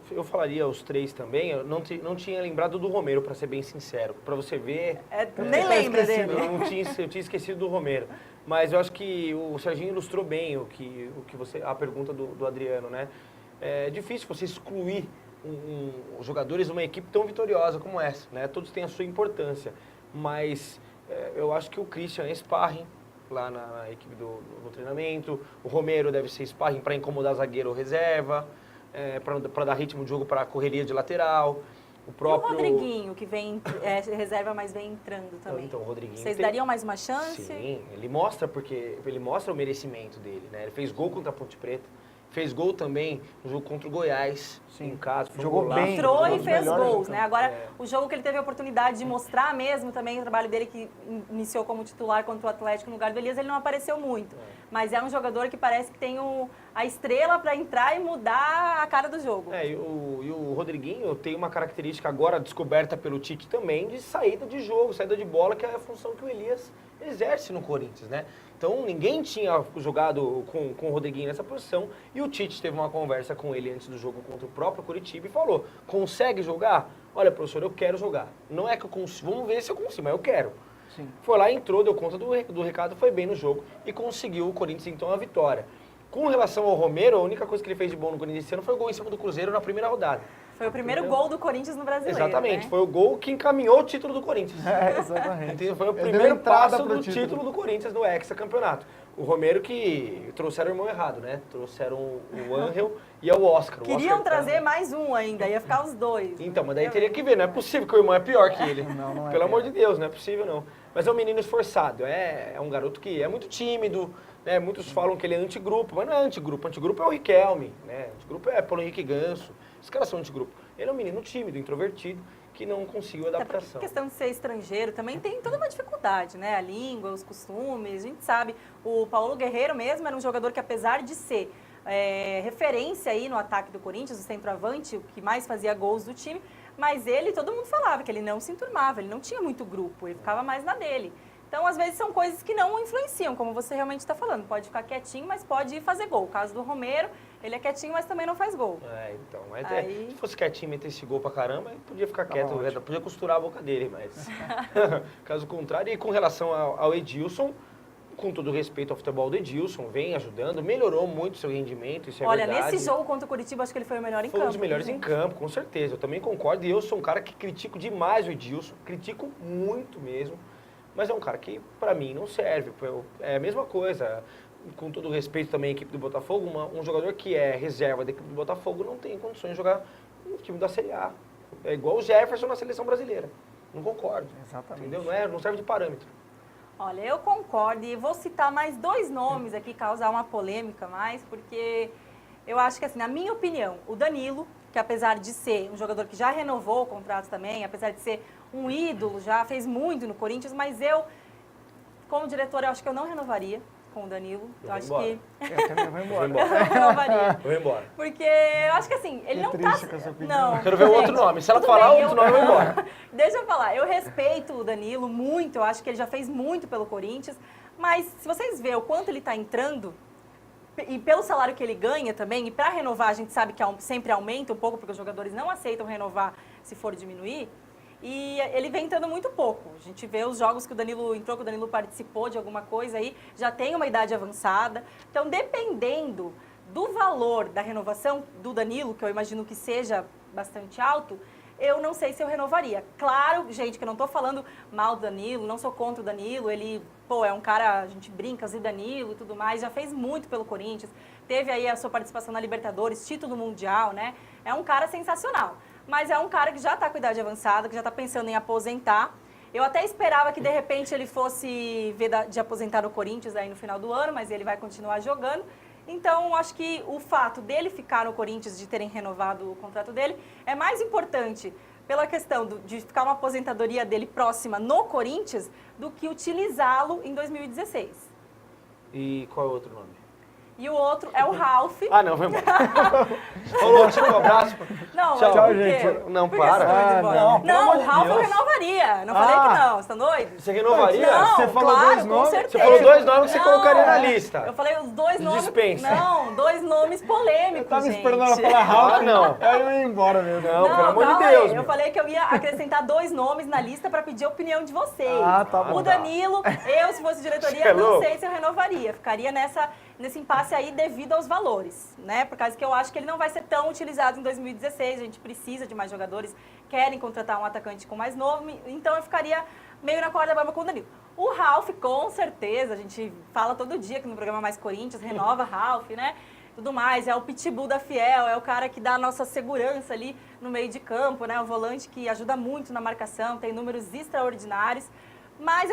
Eu falaria os três também, eu não tinha lembrado do Romero, para ser bem sincero, para você ver... Nem lembra dele. Eu tinha esquecido do Romero, mas eu acho que o Serginho ilustrou bem a pergunta do Adriano, né? É difícil você excluir os jogadores de uma equipe tão vitoriosa como essa, né? Todos têm a sua importância, mas eu acho que o Christian é sparring lá na equipe do treinamento, o Romero deve ser sparring para incomodar zagueiro ou reserva, para dar ritmo de jogo para a correria de lateral. O próprio... E o Rodriguinho, que vem reserva, mas vem entrando também. Então, o Rodriguinho Vocês dariam mais uma chance? Sim, ele mostra o merecimento dele, né? Ele fez gol contra a Ponte Preta, fez gol também no jogo contra o Goiás, em casa. Jogou bem. Entrou e fez gols, né? Agora, o jogo que ele teve a oportunidade de mostrar mesmo também o trabalho dele, que iniciou como titular contra o Atlético no lugar do Elias, ele não apareceu muito. Mas é um jogador que parece que tem a estrela para entrar e mudar a cara do jogo. E o Rodriguinho tem uma característica agora descoberta pelo Tite também de saída de jogo, saída de bola, que é a função que o Elias exerce no Corinthians, né? Então ninguém tinha jogado com o Rodriguinho nessa posição e o Tite teve uma conversa com ele antes do jogo contra o próprio Coritiba e falou: consegue jogar? Olha, professor, eu quero jogar. Não é que eu consigo, vamos ver se eu consigo, mas eu quero. Sim. Foi lá, entrou, deu conta do recado, foi bem no jogo e conseguiu o Corinthians então a vitória. Com relação ao Romero, a única coisa que ele fez de bom no Corinthians esse ano foi o gol em cima do Cruzeiro na primeira rodada. Foi o primeiro gol do Corinthians no Brasileiro. Exatamente, né? foi o gol que encaminhou o título do Corinthians. Exatamente. Entendeu? Foi o primeiro passo do título do Corinthians no hexacampeonato. O Romero que trouxeram o irmão errado, né? Trouxeram o Ángel e o Oscar. Queriam trazer mais um ainda, ia ficar os dois. Então, mas daí teria que ver, não é possível que o irmão é pior que ele. Não é Pelo amor pior. de Deus, não é possível não. Mas é um menino esforçado, é um garoto que é muito tímido, né? Muitos falam que ele é antigrupo, mas não é antigrupo. Antigrupo é o Riquelme, né? Antigrupo é Paulo Henrique Ganso. Os caras são antigrupo. Ele é um menino tímido, introvertido, que não conseguiu adaptação. A questão de ser estrangeiro também tem toda uma dificuldade, né? A língua, os costumes, a gente sabe. O Paulo Guerreiro mesmo era um jogador que, apesar de ser referência aí no ataque do Corinthians, o centroavante, o que mais fazia gols do time, mas todo mundo falava que ele não se enturmava, ele não tinha muito grupo, ele ficava mais na dele. Então, às vezes, são coisas que não influenciam, como você realmente está falando. Pode ficar quietinho, mas pode ir fazer gol. O caso do Romero, ele é quietinho, mas também não faz gol. Então, mas se fosse quietinho, metesse gol pra caramba, ele podia ficar quieto, podia costurar a boca dele, mas caso contrário. E com relação ao Edilson, com todo respeito ao futebol do Edilson, vem ajudando, melhorou muito o seu rendimento, isso é verdade. Olha, nesse jogo contra o Curitiba, acho que ele foi o melhor em campo. Foi um dos melhores em campo, com certeza. Eu também concordo, e eu sou um cara que critico demais o Edilson, critico muito mesmo. Mas é um cara que, pra mim, não serve. É a mesma coisa. Com todo respeito também à equipe do Botafogo, um jogador que é reserva da equipe do Botafogo não tem condições de jogar no time da Série A. É igual o Jefferson na seleção brasileira. Não concordo. Exatamente. Entendeu? Não serve de parâmetro. Olha, eu concordo e vou citar mais 2 nomes aqui, causar uma polêmica mais, porque eu acho que, assim, na minha opinião, o Danilo, que apesar de ser um jogador que já renovou o contrato também, apesar de ser um ídolo, já fez muito no Corinthians, mas eu, como diretora, eu acho que eu não renovaria com o Danilo. Eu acho que... Eu também vou embora. Eu não renovaria. Vou embora. Porque eu acho que, assim, ele não tá... Não. Quero ver o outro nome. Se ela falar outro nome, eu vou embora. Deixa eu falar. Eu respeito o Danilo muito, eu acho que ele já fez muito pelo Corinthians, mas se vocês verem o quanto ele está entrando, e pelo salário que ele ganha também, e para renovar a gente sabe que sempre aumenta um pouco, porque os jogadores não aceitam renovar se for diminuir, e ele vem entrando muito pouco. A gente vê os jogos que o Danilo entrou, que o Danilo participou de alguma coisa aí, já tem uma idade avançada. Então, dependendo do valor da renovação do Danilo, que eu imagino que seja bastante alto, eu não sei se eu renovaria. Claro, gente, que eu não estou falando mal do Danilo, não sou contra o Danilo, ele, é um cara, a gente brinca, Zé Danilo e tudo mais, já fez muito pelo Corinthians, teve aí a sua participação na Libertadores, título mundial, né? É um cara sensacional. Mas é um cara que já está com idade avançada, que já está pensando em aposentar. Eu até esperava que, de repente, ele fosse ver de aposentar no Corinthians aí no final do ano, mas ele vai continuar jogando. Então, acho que o fato dele ficar no Corinthians, de terem renovado o contrato dele, é mais importante pela questão de ficar uma aposentadoria dele próxima no Corinthians do que utilizá-lo em 2016. E qual é o outro nome? E o outro é o Ralf. Ah, não, vai embora. Falou, tchau, um abraço. Não, tchau, por quê? gente. Não, Por que para. você vai embora? Não, Não, o Ralf eu renovaria. Não falei que não, você tá doido? Você renovaria? Não, Você falou claro, 2 nomes? com certeza. Você falou 2 nomes que você Não, colocaria na lista. Eu falei os 2 nomes... Dispensa. Não, 2 nomes polêmicos, Eu tava gente. esperando ela falar Ralf. não. Aí eu ia embora mesmo. Não, pelo amor de calma Deus. aí. meu. Eu falei que eu ia acrescentar 2 nomes na lista para pedir a opinião de vocês. Ah, tá bom. O Danilo, eu, se fosse diretoria, Você é não louco? sei se eu renovaria. Ficaria nesse impasse aí devido aos valores, né? Por causa que eu acho que ele não vai ser tão utilizado em 2016. A gente precisa de mais jogadores, querem contratar um atacante com mais nome. Então eu ficaria meio na corda bamba com o Danilo. O Ralf, com certeza, a gente fala todo dia aqui no programa Mais Corinthians, renova Ralf, né? tudo mais, é o pitbull da Fiel, é o cara que dá a nossa segurança ali no meio de campo, né? O volante que ajuda muito na marcação, tem números extraordinários. Mas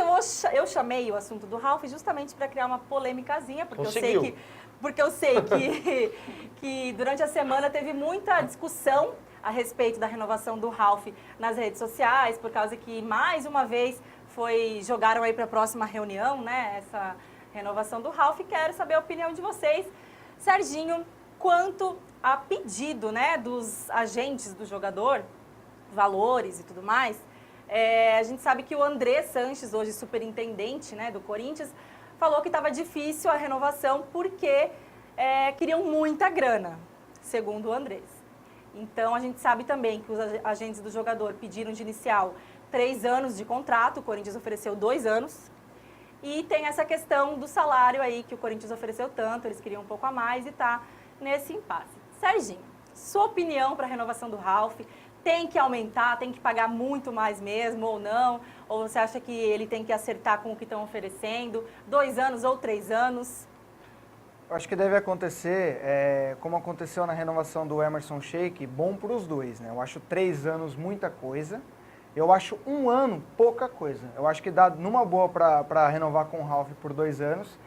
eu chamei o assunto do Ralf justamente para criar uma polêmicazinha, porque eu sei que durante a semana teve muita discussão a respeito da renovação do Ralf nas redes sociais, por causa que, mais uma vez, jogaram aí para a próxima reunião, né, essa renovação do Ralf. Quero saber a opinião de vocês, Serginho, quanto a pedido, né, dos agentes do jogador, valores e tudo mais. A gente sabe que o André Sanches, hoje superintendente, né, do Corinthians, falou que estava difícil a renovação porque queriam muita grana, segundo o Andrés. Então, a gente sabe também que os agentes do jogador pediram de inicial 3 anos de contrato, o Corinthians ofereceu 2 anos. E tem essa questão do salário aí, que o Corinthians ofereceu tanto, eles queriam um pouco a mais e tá nesse impasse. Serginho, sua opinião para a renovação do Ralf? Tem que aumentar, tem que pagar muito mais mesmo ou não? Ou você acha que ele tem que acertar com o que estão oferecendo? 2 anos ou 3 anos? Eu acho que deve acontecer, como aconteceu na renovação do Emerson Sheik, bom para os dois, né? Eu acho 3 anos muita coisa. Eu acho 1 ano pouca coisa. Eu acho que dá numa boa para renovar com o Ralf por 2 anos.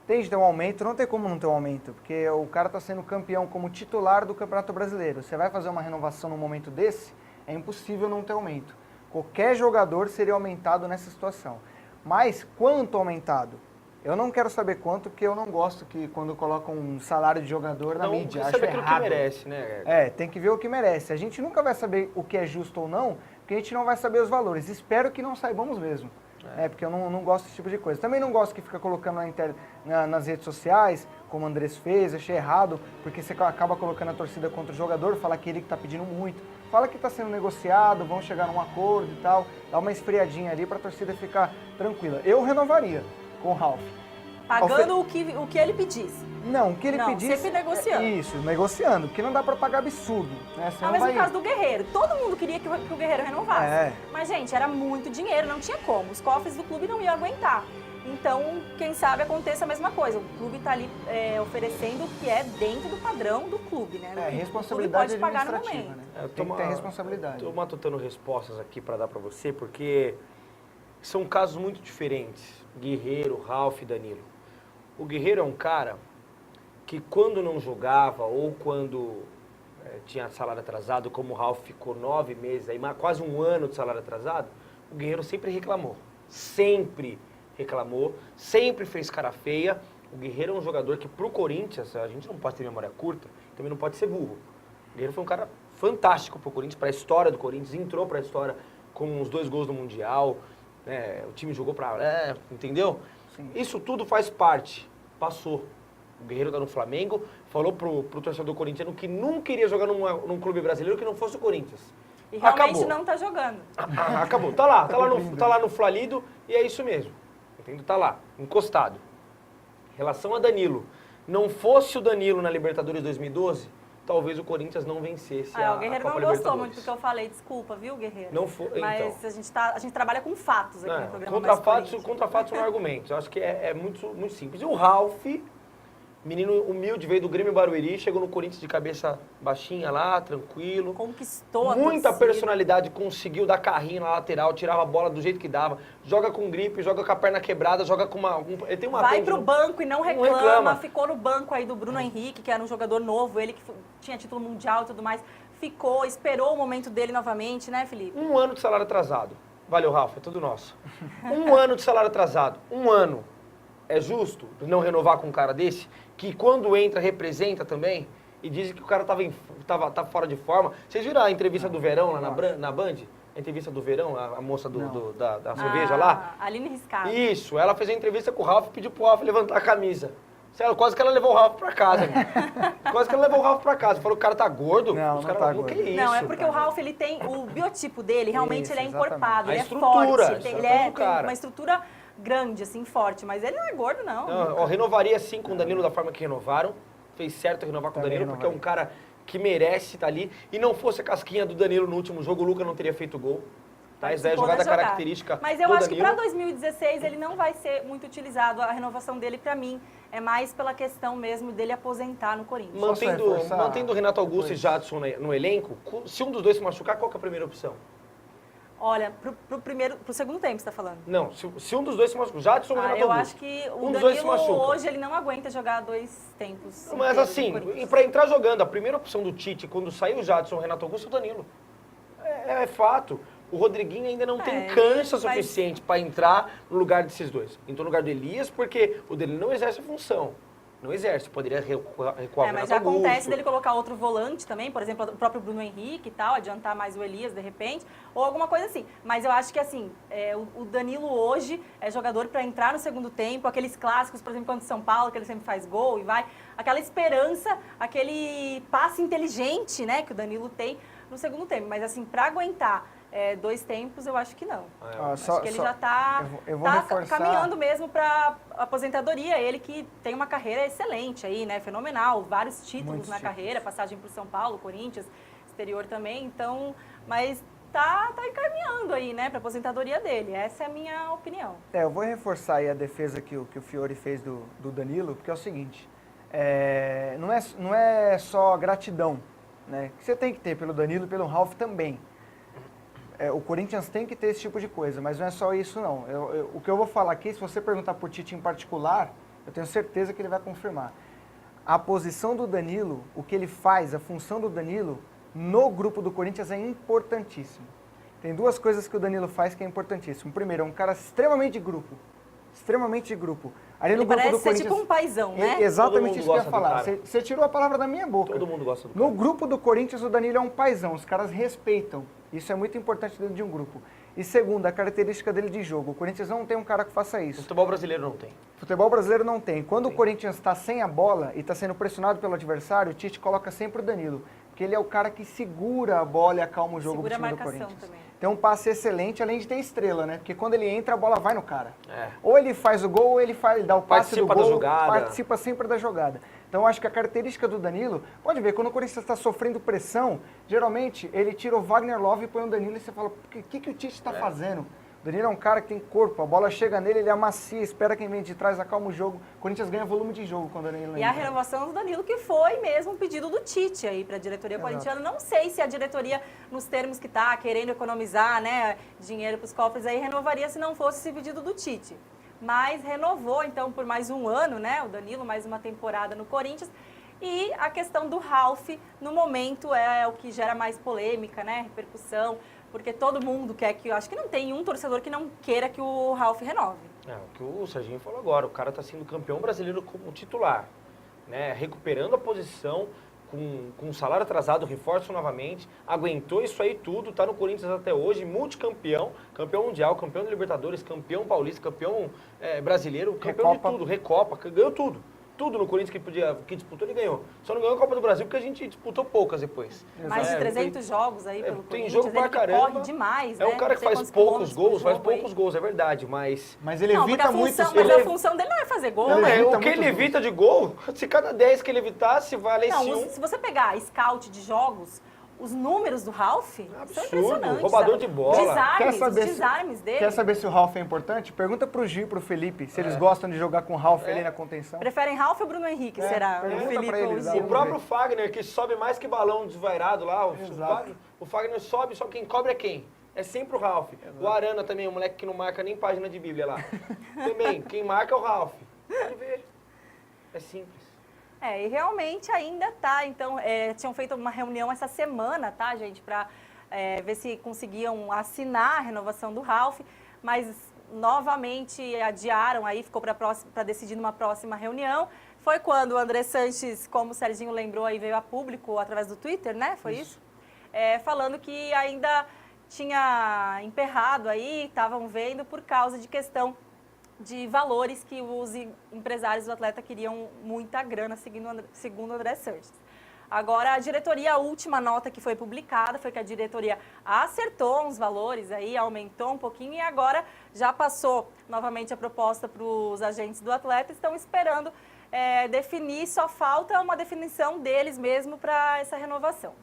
Tem de ter um aumento, não tem como não ter um aumento, porque o cara está sendo campeão como titular do Campeonato Brasileiro. Você vai fazer uma renovação num momento desse, é impossível não ter aumento. Qualquer jogador seria aumentado nessa situação. Mas quanto aumentado? Eu não quero saber quanto, porque eu não gosto que quando colocam um salário de jogador na mídia. Acho errado. O que merece, né? Tem que ver o que merece. A gente nunca vai saber o que é justo ou não, porque a gente não vai saber os valores. Espero que não saibamos mesmo. Porque eu não gosto desse tipo de coisa. Também não gosto que fica colocando nas redes sociais, como o Andrés fez, achei errado, porque você acaba colocando a torcida contra o jogador, fala que ele que está pedindo muito. Fala que está sendo negociado, vão chegar num acordo e tal, dá uma esfriadinha ali para a torcida ficar tranquila. Eu renovaria com o Ralf. Pagando o que ele pedisse. Não, o que ele pedisse... sempre negociando. Isso, negociando, porque não dá para pagar absurdo. Né? É o mesmo caso do Guerreiro. Todo mundo queria que o Guerreiro renovasse. Mas, gente, era muito dinheiro, não tinha como. Os cofres do clube não iam aguentar. Então, quem sabe aconteça a mesma coisa. O clube está ali oferecendo o que é dentro do padrão do clube, né? Responsabilidade o clube pode pagar no administrativa, momento. né? Tem que ter responsabilidade. Estou matutando respostas aqui para dar para você, porque são casos muito diferentes. Guerreiro, Ralf e Danilo. O Guerreiro é um cara que quando não jogava ou quando tinha salário atrasado, como o Ralf ficou 9 meses, aí, quase 1 ano de salário atrasado, o Guerreiro sempre reclamou. Sempre reclamou, sempre fez cara feia. O Guerreiro é um jogador que pro Corinthians, a gente não pode ter memória curta, também não pode ser burro. O Guerreiro foi um cara fantástico pro Corinthians, para a história do Corinthians, entrou para a história com os 2 gols no Mundial, o time jogou para... entendeu? Sim. Isso tudo faz parte. Passou. O Guerreiro tá no Flamengo, falou pro torcedor corintiano que nunca iria jogar num clube brasileiro que não fosse o Corinthians. E realmente acabou. não tá jogando. Acabou. Tá lá no Flalido e é isso mesmo. Entendeu? Tá lá, encostado. Em relação a Danilo, não fosse o Danilo na Libertadores 2012, talvez o Corinthians não vencesse a o Guerreiro Copa não gostou Libertadores. muito do que eu falei, desculpa, viu, Guerreiro? Não foi, mas então. a gente trabalha com fatos aqui no programa. Contra fatos são argumentos. Eu acho que é muito, muito simples. E o Ralf, menino humilde, veio do Grêmio Barueri, chegou no Corinthians de cabeça baixinha lá, tranquilo. Conquistou a muita torcida. Personalidade, conseguiu dar carrinho na lateral, tirava a bola do jeito que dava. Joga com gripe, joga com a perna quebrada, joga com ele tem uma Vai pro banco e não reclama. Ficou no banco aí do Bruno Henrique, que era um jogador novo, ele que tinha título mundial e tudo mais. Ficou, esperou o momento dele novamente, né, Felipe? 1 ano de salário atrasado. Valeu, Ralf, é tudo nosso. 1 ano de salário atrasado. 1 ano. É justo não renovar com um cara desse? Que quando entra, representa também? E dizem que o cara tá fora de forma. Vocês viram a entrevista do Verão lá na Band? A entrevista do Verão, a moça da cerveja lá? A Aline Riscado. Isso, ela fez a entrevista com o Ralf e pediu pro Ralf levantar a camisa. Quase que ela levou o Ralf pra casa. Quase que ela levou o Ralf pra casa. Falou que o cara tá gordo. Não, os não caras tá gordo. Que isso? Não, é porque o Ralf, ele tem o biotipo dele, realmente Isso, ele é exatamente. encorpado, ele A é estrutura, forte. Ele tem uma estrutura grande, assim, forte, mas ele não é gordo, não. Não, renovaria sim com o Danilo da forma que renovaram. Fez certo renovar com o Danilo, porque é um cara que merece estar ali. E não fosse a casquinha do Danilo no último jogo, o Lucas não teria feito gol. Tá? Isso participou daí é jogada da jogada. característica Mas eu do acho que para Danilo. 2016 ele não vai ser muito utilizado. A renovação dele, para mim, é mais pela questão mesmo dele aposentar no Corinthians. Mantendo o Renato Augusto e Jadson no elenco, se um dos dois se machucar, qual que é a primeira opção? Olha, pro segundo tempo, você está falando? Não, se um dos dois se machucar, Jadson ou Renato eu Augusto. acho que o Um dos dois se Danilo machuca. hoje ele não aguenta jogar 2 tempos. Mas inteiros no assim, Corinthians. para entrar jogando, a primeira opção do Tite, quando saiu o Jadson ou o Renato Augusto, é o Danilo. É fato. O Rodriguinho ainda não tem cancha suficiente para entrar no lugar desses dois. Entrou no lugar do Elias porque o dele não exerce a função. Não exerce, poderia recuar o Renato mas já Augusto. acontece dele colocar outro volante também, por exemplo, o próprio Bruno Henrique e tal, adiantar mais o Elias de repente, ou alguma coisa assim. Mas eu acho que assim, o Danilo hoje é jogador para entrar no segundo tempo, aqueles clássicos, por exemplo, contra o São Paulo, que ele sempre faz gol e vai, aquela esperança, aquele passe inteligente, né, que o Danilo tem no segundo tempo. Mas assim, para aguentar 2 tempos, eu acho que não. Acho que ele já está caminhando mesmo para aposentadoria. Ele que tem uma carreira excelente aí, né? Fenomenal, vários títulos na carreira, passagem para o São Paulo, Corinthians, exterior também. Então, mas tá encaminhando aí, né, para aposentadoria dele. Essa é a minha opinião. Eu vou reforçar aí a defesa que o Fiore fez do Danilo, porque é o seguinte, não é só gratidão, né? Que você tem que ter pelo Danilo e pelo Ralf também. O Corinthians tem que ter esse tipo de coisa, mas não é só isso não. O que eu vou falar aqui, se você perguntar por Tite em particular, eu tenho certeza que ele vai confirmar. A posição do Danilo, o que ele faz, a função do Danilo, no grupo do Corinthians é importantíssimo. Tem 2 coisas que o Danilo faz que é importantíssimo. Primeiro, é um cara extremamente de grupo. Extremamente de grupo. Ali no Ele grupo parece do Corinthians, ser tipo um paizão, né? Exatamente isso que eu ia falar. Você tirou a palavra da minha boca. Todo mundo gosta do No grupo do Corinthians, o Danilo é um paizão. Os caras respeitam. Isso é muito importante dentro de um grupo. E segundo, a característica dele de jogo. O Corinthians não tem um cara que faça isso. O futebol brasileiro não tem. Futebol brasileiro não tem. Quando o Corinthians está sem a bola e está sendo pressionado pelo adversário, o Tite coloca sempre o Danilo. Porque ele é o cara que segura a bola e acalma o jogo do time do Corinthians. Também. Tem um passe excelente, além de ter estrela, né? Porque quando ele entra, a bola vai no cara. Ou ele faz o gol, ou ele dá o passe do gol, participa sempre da jogada. Então, eu acho que a característica do Danilo, pode ver, quando o Corinthians está sofrendo pressão, geralmente ele tira o Wagner Love e põe o Danilo e você fala, o que o Tite está fazendo? O Danilo é um cara que tem corpo, a bola chega nele, ele amacia, espera quem vem de trás, acalma o jogo. O Corinthians ganha volume de jogo quando o Danilo entra. E a renovação do Danilo, que foi mesmo um pedido do Tite aí para a diretoria corintiana. Não sei se a diretoria, nos termos que está querendo economizar, né, dinheiro para os cofres, aí renovaria se não fosse esse pedido do Tite. Mas renovou, então, por mais um ano, né, o Danilo, mais uma temporada no Corinthians. E a questão do Ralf, no momento, é o que gera mais polêmica, né, repercussão. Porque todo mundo quer que... Acho que não tem um torcedor que não queira que o Ralf renove. O que o Serginho falou agora. O cara está sendo campeão brasileiro como titular. Né? Recuperando a posição, com salário atrasado, reforço novamente. Aguentou isso aí tudo. Está no Corinthians até hoje. Multicampeão. Campeão mundial, campeão da Libertadores, campeão paulista, campeão brasileiro. Campeão de tudo. Recopa. Ganhou tudo. Tudo no Corinthians que disputou, ele ganhou. Só não ganhou a Copa do Brasil porque a gente disputou poucas depois. Mais de 300 jogos aí pelo Corinthians. Tem jogo pra caramba. Corre demais, é um cara que faz poucos gols, é verdade, mas ele evita muito. Mas a função dele não é fazer gol. O que ele evita de gol, se cada 10 que ele evitasse, valesse um. Se você pegar scout de jogos, os números do Ralf são impressionantes. Roubador de bola. Desarmes dele. Quer saber se o Ralf é importante? Pergunta pro Gil e pro Felipe se eles gostam de jogar com o Ralf ali na contenção. Preferem Ralf ou Bruno Henrique, será? O Felipe ou o Gil. O próprio Fagner, que sobe mais que balão desvairado lá. O Fagner sobe, só quem cobre é quem? É sempre o Ralf. O Arana também, o moleque que não marca nem página de Bíblia lá. Também, quem marca é o Ralf. Pode ver. É simples. E realmente ainda tá. Então, tinham feito uma reunião essa semana, tá, gente? Para ver se conseguiam assinar a renovação do Ralf. Mas, novamente, adiaram aí, ficou para decidir numa próxima reunião. Foi quando o André Sanches, como o Serginho lembrou, aí veio a público através do Twitter, né? Foi isso? Falando que ainda tinha emperrado aí, estavam vendo por causa de questão de valores que os empresários do atleta queriam muita grana, segundo o André Sanches. Agora, a diretoria, a última nota que foi publicada foi que a diretoria acertou uns valores aí, aumentou um pouquinho e agora já passou novamente a proposta para os agentes do atleta, estão esperando definir, só falta uma definição deles mesmo para essa renovação.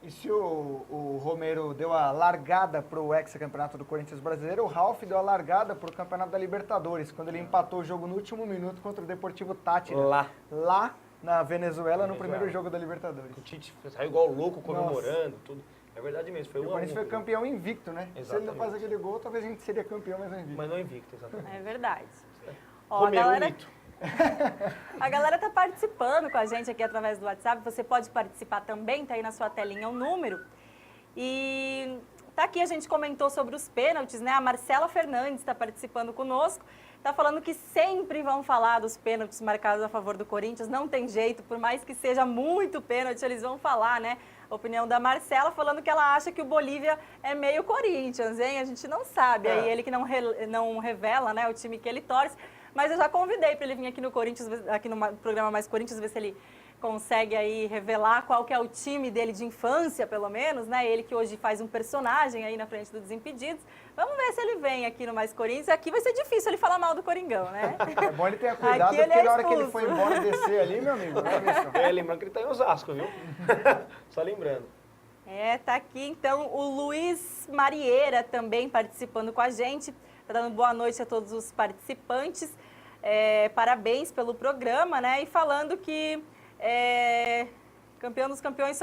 E se o Romero deu a largada para o hexacampeonato do Corinthians brasileiro, o Ralf deu a largada para o campeonato da Libertadores, quando ele empatou o jogo no último minuto contra o Deportivo Táchira. Lá na Venezuela, no primeiro jogo da Libertadores. O Tite saiu igual louco comemorando, tudo. É verdade mesmo, foi o Corinthians foi campeão invicto, né? Exatamente. Se ele não faz aquele gol, talvez a gente seria campeão, mas não invicto. Mas não invicto, exatamente. É verdade. Ó, a galera tá participando com a gente aqui através do WhatsApp. Você pode participar também, tá aí na sua telinha o número. E tá aqui, a gente comentou sobre os pênaltis, né? A Marcela Fernandes está participando conosco. Tá falando que sempre vão falar dos pênaltis marcados a favor do Corinthians. Não tem jeito, por mais que seja muito pênalti, eles vão falar, né? A opinião da Marcela, falando que ela acha que o Bolívia é meio Corinthians, hein? A gente não sabe. Aí ele que não revela, né, o time que ele torce. Mas eu já convidei para ele vir aqui no Corinthians, aqui no programa Mais Corinthians, ver se ele consegue aí revelar qual que é o time dele de infância, pelo menos, né? Ele que hoje faz um personagem aí na frente do Desimpedidos. Vamos ver se ele vem aqui no Mais Corinthians. Aqui vai ser difícil ele falar mal do Coringão, né? É bom ele ter cuidado, aqui porque na hora que ele foi embora descer ali, meu amigo, lembrando que ele tá em Osasco, viu? Só lembrando. Tá aqui então o Luiz Marieira também participando com a gente. Tá dando boa noite a todos os participantes. Parabéns pelo programa, né? E falando que campeão dos campeões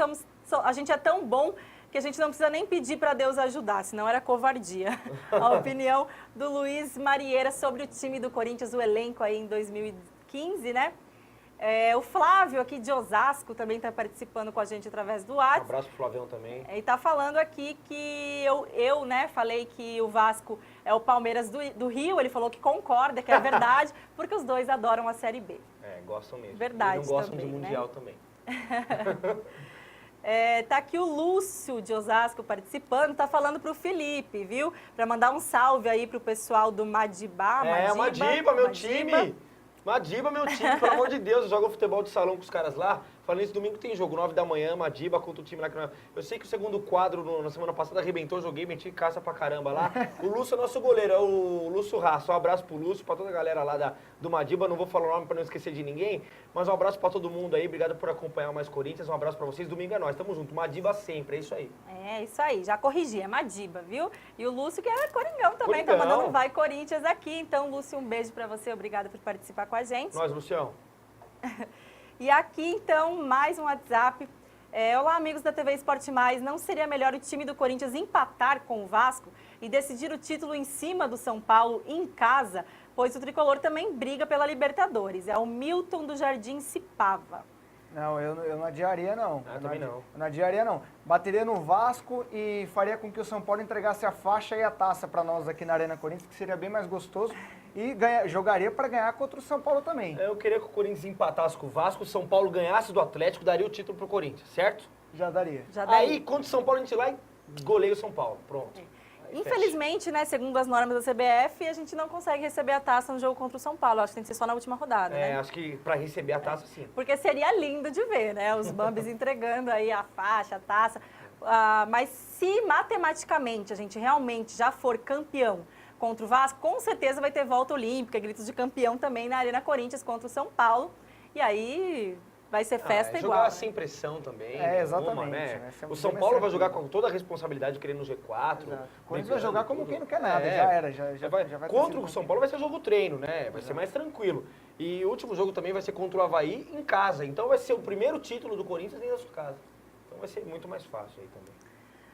a gente é tão bom que a gente não precisa nem pedir para Deus ajudar, senão era covardia. A opinião do Luiz Marieira sobre o time do Corinthians, o elenco aí em 2015, né? O Flávio aqui de Osasco também está participando com a gente através do WhatsApp. Um abraço pro Flavião também. E está falando aqui que eu né, falei que o Vasco é o Palmeiras do Rio. Ele falou que concorda, que é verdade, porque os dois adoram a Série B. Gostam mesmo. Verdade. Eles não gostam também, de Mundial, né? também. Tá aqui o Lúcio de Osasco participando, tá falando pro Felipe, viu? Para mandar um salve aí pro pessoal do Madiba. Madiba, meu time! Madiba, meu time, pelo amor de Deus, joga futebol de salão com os caras lá. Falando isso, domingo tem jogo, 9 da manhã, Madiba contra o time lá. Eu sei que o segundo quadro na semana passada arrebentou, joguei, meti caça pra caramba lá. O Lúcio é nosso goleiro, é o Lúcio Raça. Um abraço pro Lúcio, pra toda a galera lá do Madiba. Não vou falar o nome pra não esquecer de ninguém, mas um abraço pra todo mundo aí. Obrigado por acompanhar o Mais Corinthians. Um abraço pra vocês. Domingo é nós, tamo junto. Madiba sempre, é isso aí. É isso aí, já corrigi, é Madiba, viu? E o Lúcio que é Coringão também, Coringão. Tá mandando um Vai Corinthians aqui. Então, Lúcio, um beijo pra você, obrigada por participar com a gente. Nós, Lucião. E aqui, então, mais um WhatsApp. Olá, amigos da TV Esporte Mais. Não seria melhor o time do Corinthians empatar com o Vasco e decidir o título em cima do São Paulo em casa? Pois o tricolor também briga pela Libertadores. É o Milton do Jardim Cipava. Não, eu não adiaria, não. Também não. Eu não adiaria, não. Bateria no Vasco e faria com que o São Paulo entregasse a faixa e a taça para nós aqui na Arena Corinthians, que seria bem mais gostoso. E jogaria para ganhar contra o São Paulo também. Eu queria que o Corinthians empatasse com o Vasco, o São Paulo ganhasse do Atlético, daria o título pro Corinthians, certo? Já daria. Aí, contra o São Paulo, a gente ir lá e goleia o São Paulo. Pronto. Infelizmente, né, segundo as normas da CBF, a gente não consegue receber a taça no jogo contra o São Paulo. Acho que tem que ser só na última rodada, né? Acho que para receber a taça, sim. Porque seria lindo de ver, né? Os Bambis entregando aí a faixa, a taça. Mas se matematicamente a gente realmente já for campeão contra o Vasco, com certeza vai ter volta olímpica, gritos de campeão também na Arena Corinthians contra o São Paulo. E aí vai ser festa igual. Jogar né? sem pressão também. Exatamente. Né? O São Paulo vai jogar com toda a responsabilidade querendo no G4. O Corinthians vai jogar como quem não quer nada, já era. Já vai contra o São Paulo vai ser jogo treino, né? Vai ser mais tranquilo. E o último jogo também vai ser contra o Avaí em casa. Então vai ser o primeiro título do Corinthians dentro da sua casa. Então vai ser muito mais fácil aí também.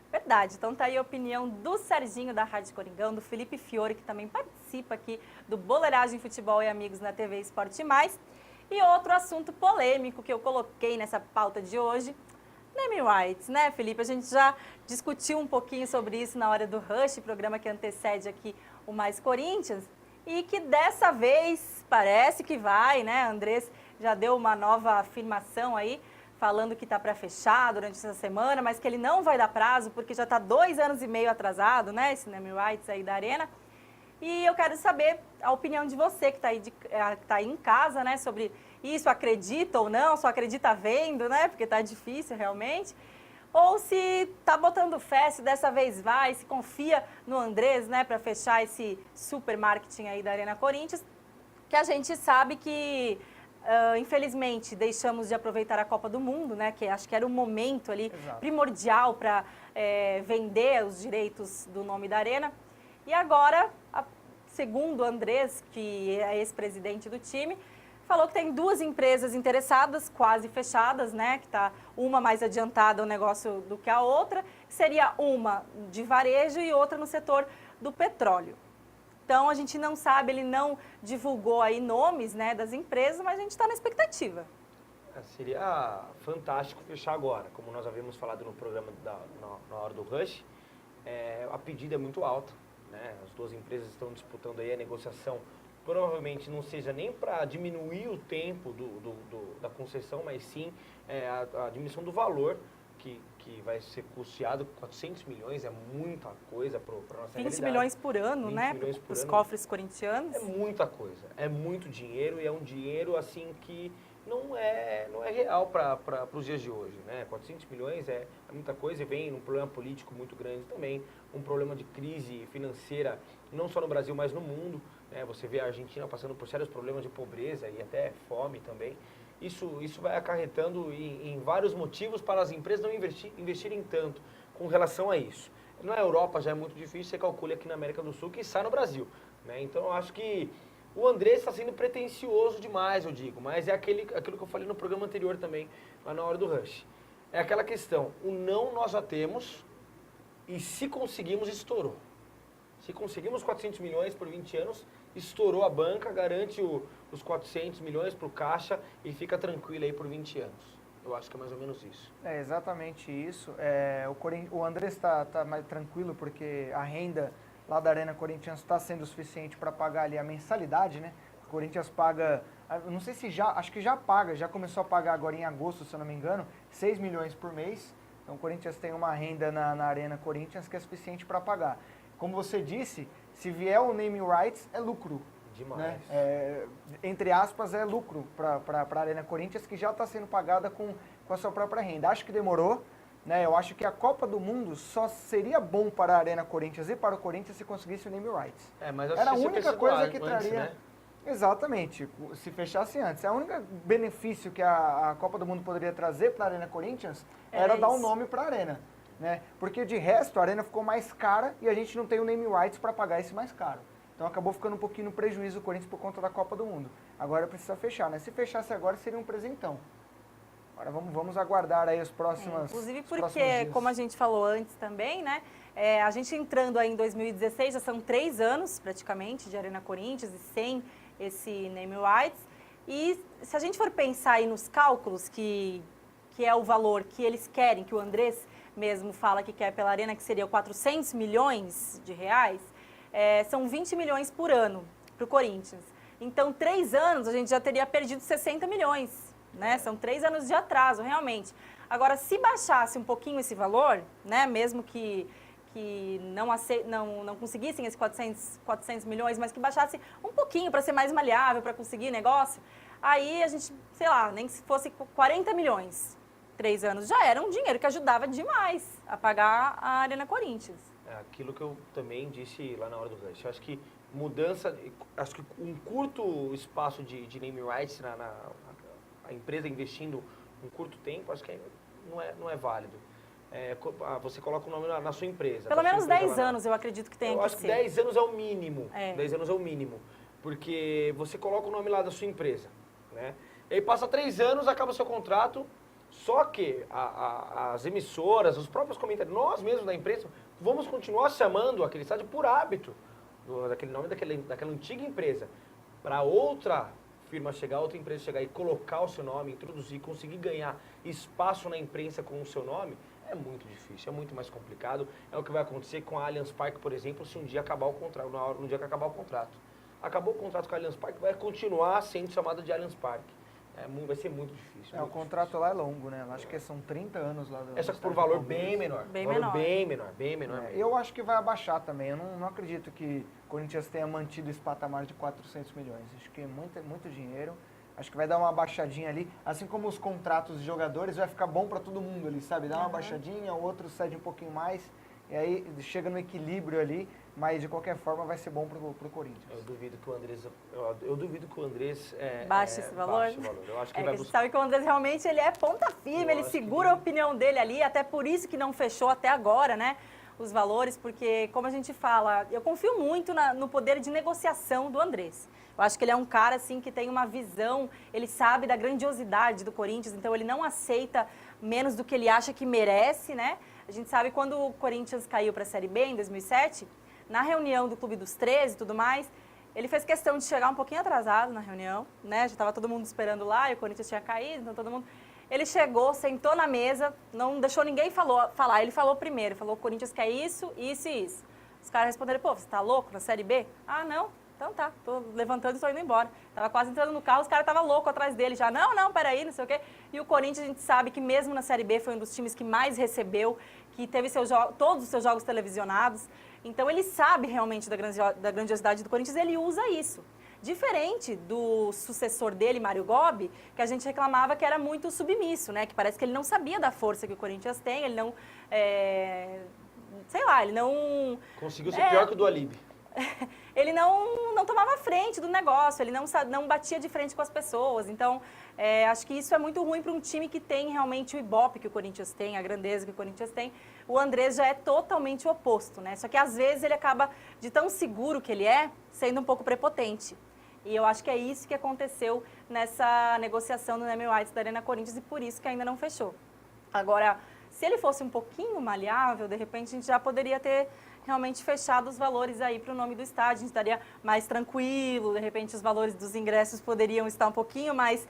Verdade. Então tá aí a opinião do Serginho da Rádio Coringão, do Felipe Fiore, que também participa aqui do Boleiragem Futebol e Amigos na TV Esporte Mais. E outro assunto polêmico que eu coloquei nessa pauta de hoje, naming rights, né, Felipe? A gente já discutiu um pouquinho sobre isso na hora do Rush, programa que antecede aqui o Mais Corinthians, e que dessa vez parece que vai, né? Andrés já deu uma nova afirmação aí, falando que está para fechar durante essa semana, mas que ele não vai dar prazo, porque já está 2 anos e meio atrasado, né, esse naming rights aí da Arena. E eu quero saber a opinião de você que está aí em casa, né, sobre isso, acredita ou não, só acredita vendo, né, porque está difícil realmente, ou se está botando fé, se dessa vez vai, se confia no Andrés, né, para fechar esse super marketing aí da Arena Corinthians, que a gente sabe que Infelizmente, deixamos de aproveitar a Copa do Mundo, né? Que acho que era um momento ali Exato. primordial para vender os direitos do nome da Arena. E agora, segundo o Andrés, que é ex-presidente do time, falou que tem 2 empresas interessadas, quase fechadas, né? Que está uma mais adiantada o negócio do que a outra. Seria uma de varejo e outra no setor do petróleo. Então, a gente não sabe, ele não divulgou aí nomes, né, das empresas, mas a gente está na expectativa. Seria fantástico fechar agora. Como nós havíamos falado no programa na hora do Rush, a pedida é muito alta, né? As 2 empresas estão disputando aí a negociação. Provavelmente não seja nem para diminuir o tempo da concessão, mas sim a diminuição do valor que vai ser custeado. 400 milhões é muita coisa para a nossa realidade. 20 milhões por ano, né? Para os cofres corintianos. É muita coisa, é muito dinheiro e é um dinheiro assim que não é real para os dias de hoje, né? 400 milhões é muita coisa e vem um problema político muito grande também, um problema de crise financeira, não só no Brasil, mas no mundo. Você vê a Argentina passando por sérios problemas de pobreza e até fome também. Isso vai acarretando em vários motivos para as empresas não investirem tanto com relação a isso. Na Europa já é muito difícil, você calcula aqui na América do Sul, que está no Brasil, né? Então eu acho que o Andrés está sendo pretensioso demais, eu digo, mas é aquilo que eu falei no programa anterior também, lá na hora do Rush. É aquela questão, o não nós já temos e se conseguimos, estourou. Se conseguimos 400 milhões por 20 anos, estourou a banca, garante os 400 milhões para o caixa e fica tranquilo aí por 20 anos. Eu acho que é mais ou menos isso. É exatamente isso. O Andrés está mais tranquilo porque a renda lá da Arena Corinthians está sendo suficiente para pagar ali a mensalidade, né? O Corinthians paga, não sei se acho que já começou a pagar agora em agosto, se eu não me engano, 6 milhões por mês. Então o Corinthians tem uma renda na Arena Corinthians que é suficiente para pagar. Como você disse, se vier o naming rights, é lucro. Demais. Né? Entre aspas, é lucro para a Arena Corinthians, que já está sendo pagada com a sua própria renda. Acho que demorou. Né? Eu acho que a Copa do Mundo só seria bom para a Arena Corinthians e para o Corinthians se conseguisse o naming rights. Mas era a única coisa que antes, traria... Né? Exatamente, se fechasse antes. O único benefício que a Copa do Mundo poderia trazer para a Arena Corinthians era dar um nome para a Arena. Né? Porque de resto a Arena ficou mais cara e a gente não tem o naming rights para pagar esse mais caro. Então acabou ficando um pouquinho no prejuízo o Corinthians por conta da Copa do Mundo. Agora precisa fechar, né? Se fechasse agora seria um presentão. Agora vamos aguardar aí os próximos inclusive porque, como a gente falou antes também, né? A gente entrando aí em 2016, já são 3 anos praticamente de Arena Corinthians e sem esse naming rights. E se a gente for pensar aí nos cálculos que é o valor que eles querem, que o Andrés mesmo fala que quer pela Arena, que seria 400 milhões de reais, são 20 milhões por ano para o Corinthians. Então, 3 anos a gente já teria perdido 60 milhões, né? São 3 anos de atraso, realmente. Agora, se baixasse um pouquinho esse valor, né? Mesmo que não conseguissem esses 400 milhões, mas que baixasse um pouquinho para ser mais maleável, para conseguir negócio, aí a gente, sei lá, nem se fosse 40 milhões. 3 anos já era um dinheiro que ajudava demais a pagar a Arena Corinthians. Aquilo que eu também disse lá na hora do Rush. Eu acho que mudança, acho que um curto espaço de naming rights, a empresa investindo um curto tempo, acho que não é válido. Você coloca o nome na sua empresa. Pelo menos 10 anos eu acredito que tem que ser. Eu acho que 10 anos é o mínimo. 10 anos é o mínimo. Porque você coloca o nome lá da sua empresa, né? E aí passa 3 anos, acaba o seu contrato. Só que as emissoras, os próprios comentários, nós mesmos da imprensa, vamos continuar chamando aquele estádio por hábito, daquele nome daquela antiga empresa, para outra firma chegar, outra empresa chegar e colocar o seu nome, introduzir, conseguir ganhar espaço na imprensa com o seu nome, é muito difícil, é muito mais complicado. É o que vai acontecer com a Allianz Parque, por exemplo, se um dia acabar o contrato, no dia que acabar o contrato. Acabou o contrato com a Allianz Parque, vai continuar sendo chamada de Allianz Parque. Vai ser muito difícil. O contrato lá é longo, né? Acho que são 30 anos lá. Só que por valor bem menor. Bem menor. Eu acho que vai abaixar também. Eu não acredito que o Corinthians tenha mantido esse patamar de 400 milhões. Acho que é muito dinheiro. Acho que vai dar uma baixadinha ali. Assim como os contratos de jogadores, vai ficar bom para todo mundo ali, sabe? Dá uma baixadinha, o outro cede um pouquinho mais. e aí chega no equilíbrio ali, mas de qualquer forma vai ser bom pro Corinthians. Eu duvido que o Andrés baixe esse valor. Eu acho que Que vai a gente buscar. sabe que o Andrés realmente ele é ponta firme, ele segura a opinião dele ali, até por isso que não fechou até agora, né? Os valores, porque, como a gente fala, eu confio muito no poder de negociação do Andrés. Eu acho que ele é um cara, assim, que tem uma visão, ele sabe da grandiosidade do Corinthians, então ele não aceita menos do que ele acha que merece, né? A gente sabe quando o Corinthians caiu para a Série B, em 2007, na reunião do Clube dos 13 e tudo mais, ele fez questão de chegar um pouquinho atrasado na reunião, né? Já estava todo mundo esperando lá e o Corinthians tinha caído, então todo mundo... Ele chegou, sentou na mesa, não deixou ninguém falar. Ele falou primeiro, falou, o Corinthians quer isso, isso e isso. Os caras responderam, pô, você tá louco na Série B? Ah, não? Então tá, tô levantando e tô indo embora. Tava quase entrando no carro, os caras estavam loucos atrás dele já. Não, peraí, não sei o quê. E o Corinthians, a gente sabe que mesmo na Série B foi um dos times que mais recebeu, que teve todos os seus jogos televisionados. Então ele sabe realmente da grandiosidade do Corinthians e ele usa isso. Diferente do sucessor dele, Mário Gobi, que a gente reclamava que era muito submisso, né? Que parece que ele não sabia da força que o Corinthians tem, ele não... sei lá, ele não... Conseguiu ser pior que o do Alibi. Ele não tomava frente do negócio, ele não batia de frente com as pessoas. Então, acho que isso é muito ruim para um time que tem realmente o ibope que o Corinthians tem, a grandeza que o Corinthians tem. O Andrés já é totalmente o oposto, né? Só que às vezes ele acaba, de tão seguro que ele é, sendo um pouco prepotente. E eu acho que é isso que aconteceu nessa negociação do Nemi White da Arena Corinthians e por isso que ainda não fechou. Agora, se ele fosse um pouquinho maleável, de repente a gente já poderia ter realmente fechado os valores aí para o nome do estádio, a gente estaria mais tranquilo, de repente os valores dos ingressos poderiam estar um pouquinho mais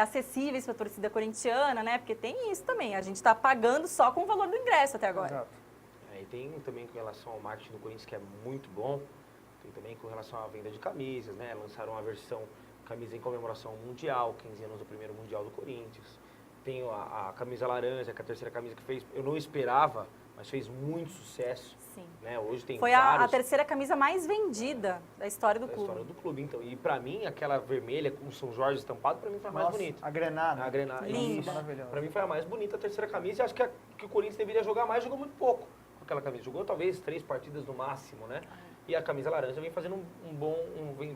acessíveis para a torcida corintiana, né? Porque tem isso também, a gente está pagando só com o valor do ingresso até agora. Exato. E tem também com relação ao marketing do Corinthians, que é muito bom, tem também com relação à venda de camisas, né? Lançaram uma versão camisa em comemoração ao Mundial, 15 anos do primeiro Mundial do Corinthians. Tem a camisa laranja, que é a terceira camisa que fez, eu não esperava, mas fez muito sucesso. Sim. Né? Hoje tem Foi vários... a terceira camisa mais vendida da história do clube. História do clube, então. E pra mim, aquela vermelha com o São Jorge estampado, pra mim foi a mais bonita. A granada. A granada. Linda. Isso. Pra mim foi a mais bonita a terceira camisa. E acho que o Corinthians deveria jogar mais, jogou muito pouco com aquela camisa. Jogou talvez 3 partidas no máximo, né? E a camisa laranja vem fazendo um bom...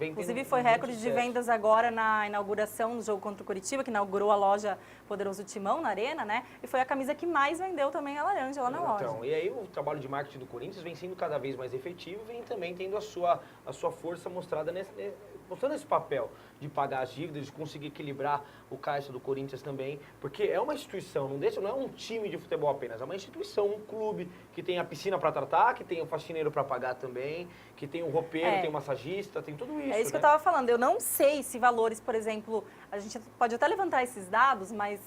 Inclusive foi recorde de vendas agora na inauguração do jogo contra o Curitiba, que inaugurou a loja Poderoso Timão na Arena, né? E foi a camisa que mais vendeu também a laranja lá na loja. Então, e aí o trabalho de marketing do Corinthians vem sendo cada vez mais efetivo e vem também tendo a sua força mostrada mostrando esse papel de pagar as dívidas, de conseguir equilibrar o caixa do Corinthians também, porque é uma instituição, não é um time de futebol apenas, é uma instituição, um clube que tem a piscina para tratar, que tem o faxineiro para pagar também, que tem o roupeiro, tem o massagista, tem tudo isso. É isso que eu estava falando, eu não sei se valores, por exemplo, a gente pode até levantar esses dados, mas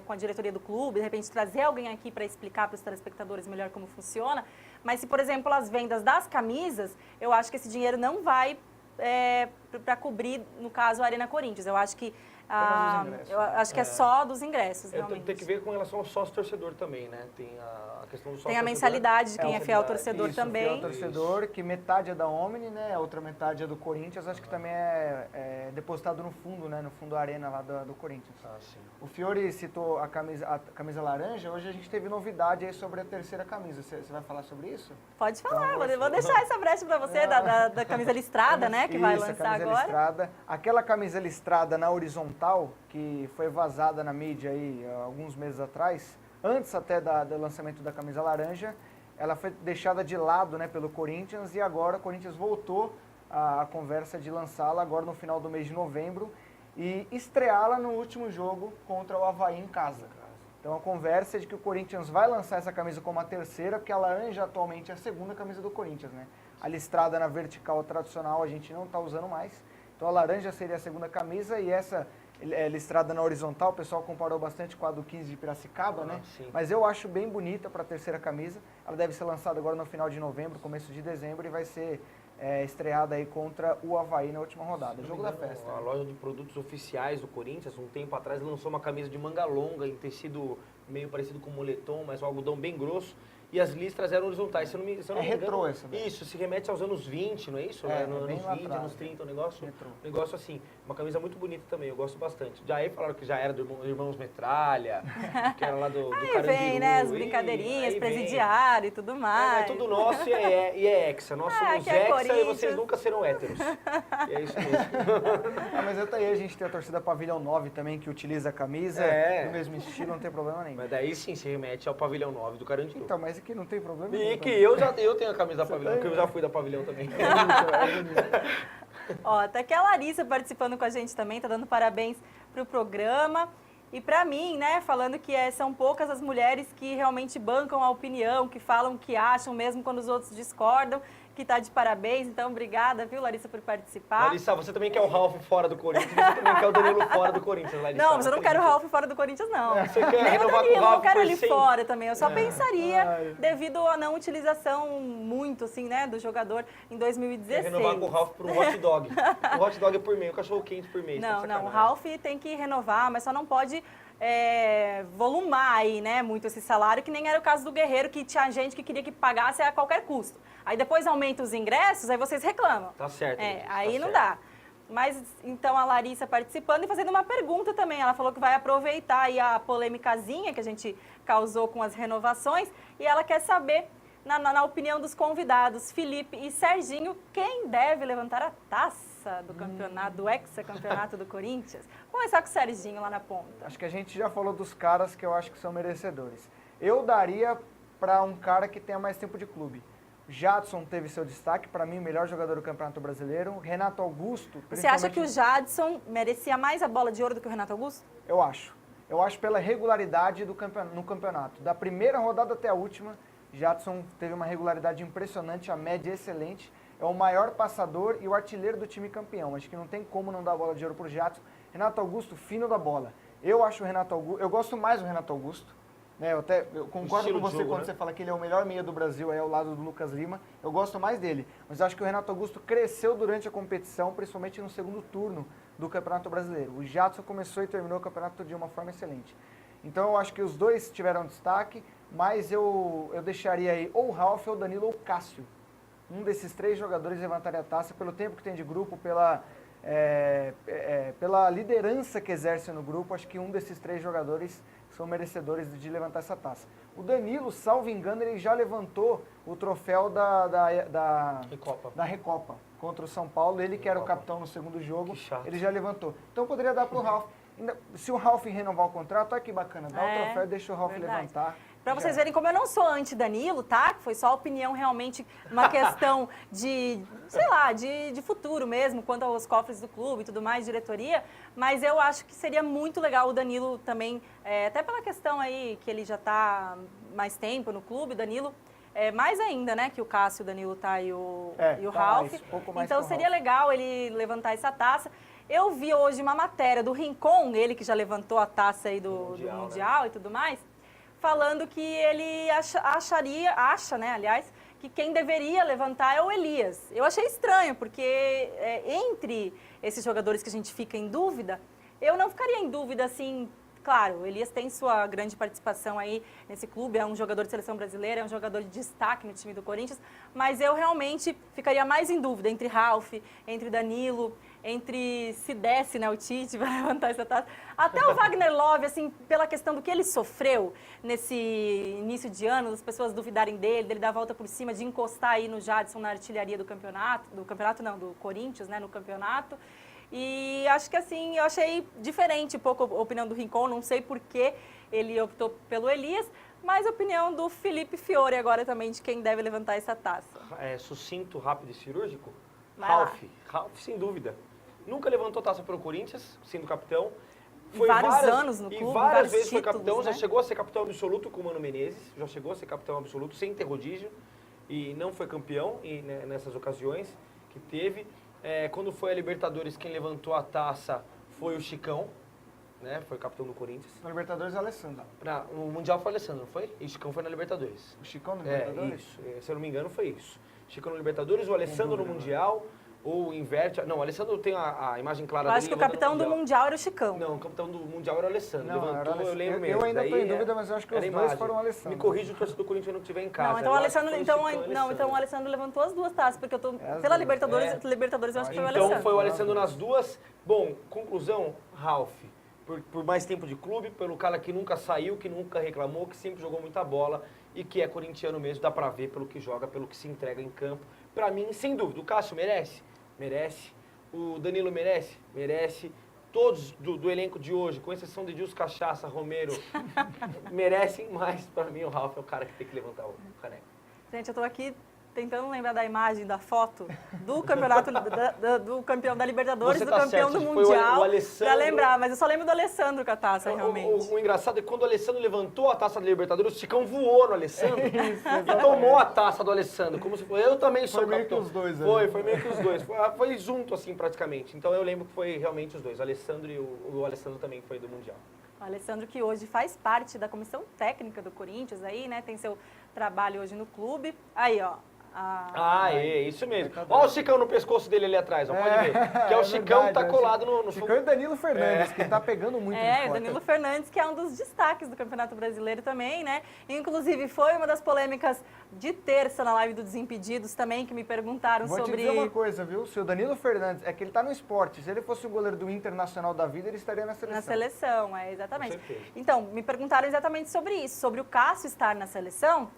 com a diretoria do clube, de repente trazer alguém aqui para explicar para os telespectadores melhor como funciona, mas se, por exemplo, as vendas das camisas, eu acho que esse dinheiro não vai para cobrir, no caso, a Arena Corinthians. Eu acho que que é só dos ingressos, realmente. Tem que ver com relação ao sócio-torcedor também, né? Tem a questão do sócio-torcedor. Tem a mensalidade de quem é fiel torcedor isso, também. Fiel torcedor, que metade é da Omni, né? A outra metade é do Corinthians. Acho que também é depositado no fundo, né? No fundo da Arena lá do Corinthians. Sim. O Fiore citou a camisa laranja. Hoje a gente teve novidade aí sobre a terceira camisa. Você vai falar sobre isso? Pode falar, vou deixar essa brecha para você, da camisa listrada, né? Que vai lançar agora. Listrada. Aquela camisa listrada na horizontal, que foi vazada na mídia aí alguns meses atrás, antes até do lançamento da camisa laranja, ela foi deixada de lado, né, pelo Corinthians, e agora o Corinthians voltou a conversa de lançá-la agora no final do mês de novembro e estreá-la no último jogo contra o Avaí em casa. Então a conversa é de que o Corinthians vai lançar essa camisa como a terceira, porque a laranja atualmente é a segunda camisa do Corinthians, né? A listrada na vertical tradicional a gente não está usando mais, então a laranja seria a segunda camisa e essa listrada na horizontal, o pessoal comparou bastante com a do 15 de Piracicaba, né? Sim. Mas eu acho bem bonita para a terceira camisa. Ela deve ser lançada agora no final de novembro, começo de dezembro, e vai ser estreada aí contra o Avaí na última rodada. Jogo da festa. A loja de produtos oficiais do Corinthians, um tempo atrás, lançou uma camisa de manga longa em tecido meio parecido com moletom, mas um algodão bem grosso. e as listras eram horizontais. Se eu não me engano, retrô essa daí. Isso, se remete aos anos 20, não é isso? É, Nos bem anos lá 20, atrás, anos 30, um negócio, retrô. negócio assim. Uma camisa muito bonita também, eu gosto bastante. Já aí falaram que já era do Irmãos Metralha, que era lá do Aí Carandiru. vem, né, as brincadeirinhas, aí presidiário e tudo mais. É tudo nosso e é hexa. Nós somos que é hexa e Corinthians. vocês nunca serão héteros. E é isso mesmo. Mas até aí a gente tem a torcida Pavilhão 9 também, que utiliza a camisa É. do mesmo estilo, não tem problema nenhum. Mas daí sim se remete ao Pavilhão 9 do Carandiru. Então, mas aqui não tem problema E nenhum que também. eu tenho a camisa da Pavilhão, que eu já fui da Pavilhão também. Ó, até que a Larissa participando com a gente também, tá dando parabéns pro programa. E pra mim, né, falando que são poucas as mulheres que realmente bancam a opinião, que falam o que acham, mesmo quando os outros discordam, que tá de parabéns. Então, obrigada, viu, Larissa, por participar. Larissa, você também quer o Ralf fora do Corinthians, você também quer o Danilo fora do Corinthians, Larissa. Não, mas eu não quero o Ralf fora do Corinthians, não. Você quer Nem o renovar com o Danilo, eu Ralf não quero por ele 100? fora também. Eu só pensaria, devido à não utilização muito, assim, né, do jogador em 2016. Quer renovar com o Ralf por um hot dog. Um hot dog por mês, um cachorro quente por mês. Não, tá não, o sacanagem. Ralf tem que renovar, mas só não pode volumar aí, né, muito esse salário, que nem era o caso do Guerreiro, que tinha gente que queria que pagasse a qualquer custo. Aí depois aumenta os ingressos, aí vocês reclamam. Tá certo. Larissa, Aí tá não certo. dá. Mas, então, a Larissa participando e fazendo uma pergunta também. Ela falou que vai aproveitar aí a polêmicazinha que a gente causou com as renovações e ela quer saber, na opinião dos convidados, Felipe e Serginho, quem deve levantar a taça do campeonato, do hexacampeonato do Corinthians? Vamos começar com o Serginho lá na ponta. Acho que a gente já falou dos caras que eu acho que são merecedores. Eu daria para um cara que tenha mais tempo de clube. Jadson teve seu destaque, para mim o melhor jogador do Campeonato Brasileiro. Renato Augusto... Você acha que o Jadson merecia mais a bola de ouro do que o Renato Augusto? Eu acho. Eu acho pela regularidade no campeonato. Da primeira rodada até a última, Jadson teve uma regularidade impressionante, a média excelente. É o maior passador e o artilheiro do time campeão. Acho que não tem como não dar a bola de ouro pro Jadson. Renato Augusto, fino da bola. Eu acho o Renato Augusto... Eu gosto mais do Renato Augusto. Eu concordo Estilo com de você jogo, quando né? você fala que ele é o melhor meia do Brasil, aí ao lado do Lucas Lima. Eu gosto mais dele. Mas acho que o Renato Augusto cresceu durante a competição, principalmente no segundo turno do Campeonato Brasileiro. O Jadson começou e terminou o campeonato de uma forma excelente. Então eu acho que os dois tiveram destaque, mas eu deixaria aí ou o Ralf, ou o Danilo, ou o Cássio. Um desses três jogadores levantaria a taça pelo tempo que tem de grupo, pela liderança que exerce no grupo. Acho que um desses três jogadores são merecedores de levantar essa taça. O Danilo, salvo engano, ele já levantou o troféu da Recopa contra o São Paulo. Ele que era o capitão no segundo jogo, ele já levantou. Então poderia dar para o Ralf. Se o Ralf renovar o contrato, olha que bacana, dá o troféu e deixa o Ralf levantar. Pra vocês verem como eu não sou anti-Danilo, tá? Foi só opinião realmente, uma questão de, sei lá, de futuro mesmo, quanto aos cofres do clube e tudo mais, diretoria. Mas eu acho que seria muito legal o Danilo também, até pela questão aí que ele já tá mais tempo no clube, Danilo. Mais ainda, né, que o Cássio, o Danilo tá e o Ralf. Então seria legal ele levantar essa taça. Eu vi hoje uma matéria do Rincon, ele que já levantou a taça aí do Mundial, né? E tudo mais, falando que ele acha, né, aliás, que quem deveria levantar é o Elias. Eu achei estranho, porque entre esses jogadores que a gente fica em dúvida, eu não ficaria em dúvida, assim, claro, o Elias tem sua grande participação aí nesse clube, é um jogador de seleção brasileira, é um jogador de destaque no time do Corinthians, mas eu realmente ficaria mais em dúvida entre Ralf, entre Danilo, entre se desse, né, o Tite vai levantar essa taça. Até o Wagner Love, assim, pela questão do que ele sofreu nesse início de ano, as pessoas duvidarem dele dar a volta por cima, de encostar aí no Jadson na artilharia do Corinthians, né, no campeonato. E acho que assim, eu achei diferente um pouco a opinião do Rincon, não sei por que ele optou pelo Elias, mas a opinião do Felipe Fiore agora também, de quem deve levantar essa taça. Sucinto, rápido e cirúrgico? Ralf, sem dúvida. Nunca levantou taça pelo Corinthians, sendo capitão. Foi vários anos no clube, várias vezes foi títulos, capitão, né? Já chegou a ser capitão absoluto com o Mano Menezes, já chegou a ser capitão absoluto sem ter rodízio e não foi campeão nessas ocasiões que teve. Quando foi a Libertadores, quem levantou a taça foi o Chicão, né? Foi capitão do Corinthians. Na Libertadores, o Alessandro. No Mundial foi o Alessandro, não foi? E o Chicão foi na Libertadores. O Chicão na Libertadores? Isso. Se eu não me engano, foi isso. Chicão na Libertadores, o Alessandro no Mundial, ou inverte. Não, o Alessandro tem a imagem clara Eu dele. acho que o capitão do Mundial era o Chicão. Não, o capitão do Mundial era o Alessandro. Não, Levantou, era o eu lembro eu mesmo. ainda tô em Daí dúvida, mas eu acho que os era dois imagem. foram o Alessandro. Me corrija o torcedor corintiano que estiver em casa. Não, então o eu acho que Alessandro, foi então, Chicão e não, então o Alessandro levantou as duas taças, porque eu tô pela duas. Libertadores, eu acho que foi o Então Alessandro. foi o Alessandro nas duas. Bom, conclusão, Ralf. Por mais tempo de clube, pelo cara que nunca saiu, que nunca reclamou, que sempre jogou muita bola e que é corintiano mesmo, dá pra ver pelo que joga, pelo que se entrega em campo. Pra mim, sem dúvida, o Cássio merece? Merece. O Danilo merece? Merece. Todos do elenco de hoje, com exceção de Edilson Cachaça, Romero, merecem, mas pra mim o Ralf é o cara que tem que levantar o caneco. Gente, eu tô aqui tentando lembrar da imagem, da foto do campeonato, do campeão da Libertadores, Você do tá campeão certo, do foi o Mundial, Alessandro. pra lembrar, mas eu só lembro do Alessandro com a taça, realmente. O engraçado é que quando o Alessandro levantou a taça da Libertadores, o Chicão voou no Alessandro e tomou a taça do Alessandro. Como se fosse, eu também sou Foi meio capitão. que os dois, né? Foi meio que os dois. Foi junto, assim, praticamente. Então eu lembro que foi realmente os dois. O Alessandro e o Alessandro também foi do Mundial. O Alessandro, que hoje faz parte da comissão técnica do Corinthians aí, né? Tem seu trabalho hoje no clube. Aí, ó. Isso mesmo. Olha o Chicão no pescoço dele ali atrás, ó, pode ver. Que é o Chicão que tá colado no Chicão e Danilo Fernandes, que tá pegando muito no o esporte. Danilo Fernandes, que é um dos destaques do Campeonato Brasileiro também, né? Inclusive, foi uma das polêmicas de terça na live do Desimpedidos também, que me perguntaram Vou sobre... te dizer uma coisa, viu? Se o Danilo Fernandes, é que ele tá no esporte, se ele fosse o goleiro do Internacional da vida, ele estaria na seleção. Na seleção, exatamente. Com certeza. Então, me perguntaram exatamente sobre isso, sobre o Cássio estar na seleção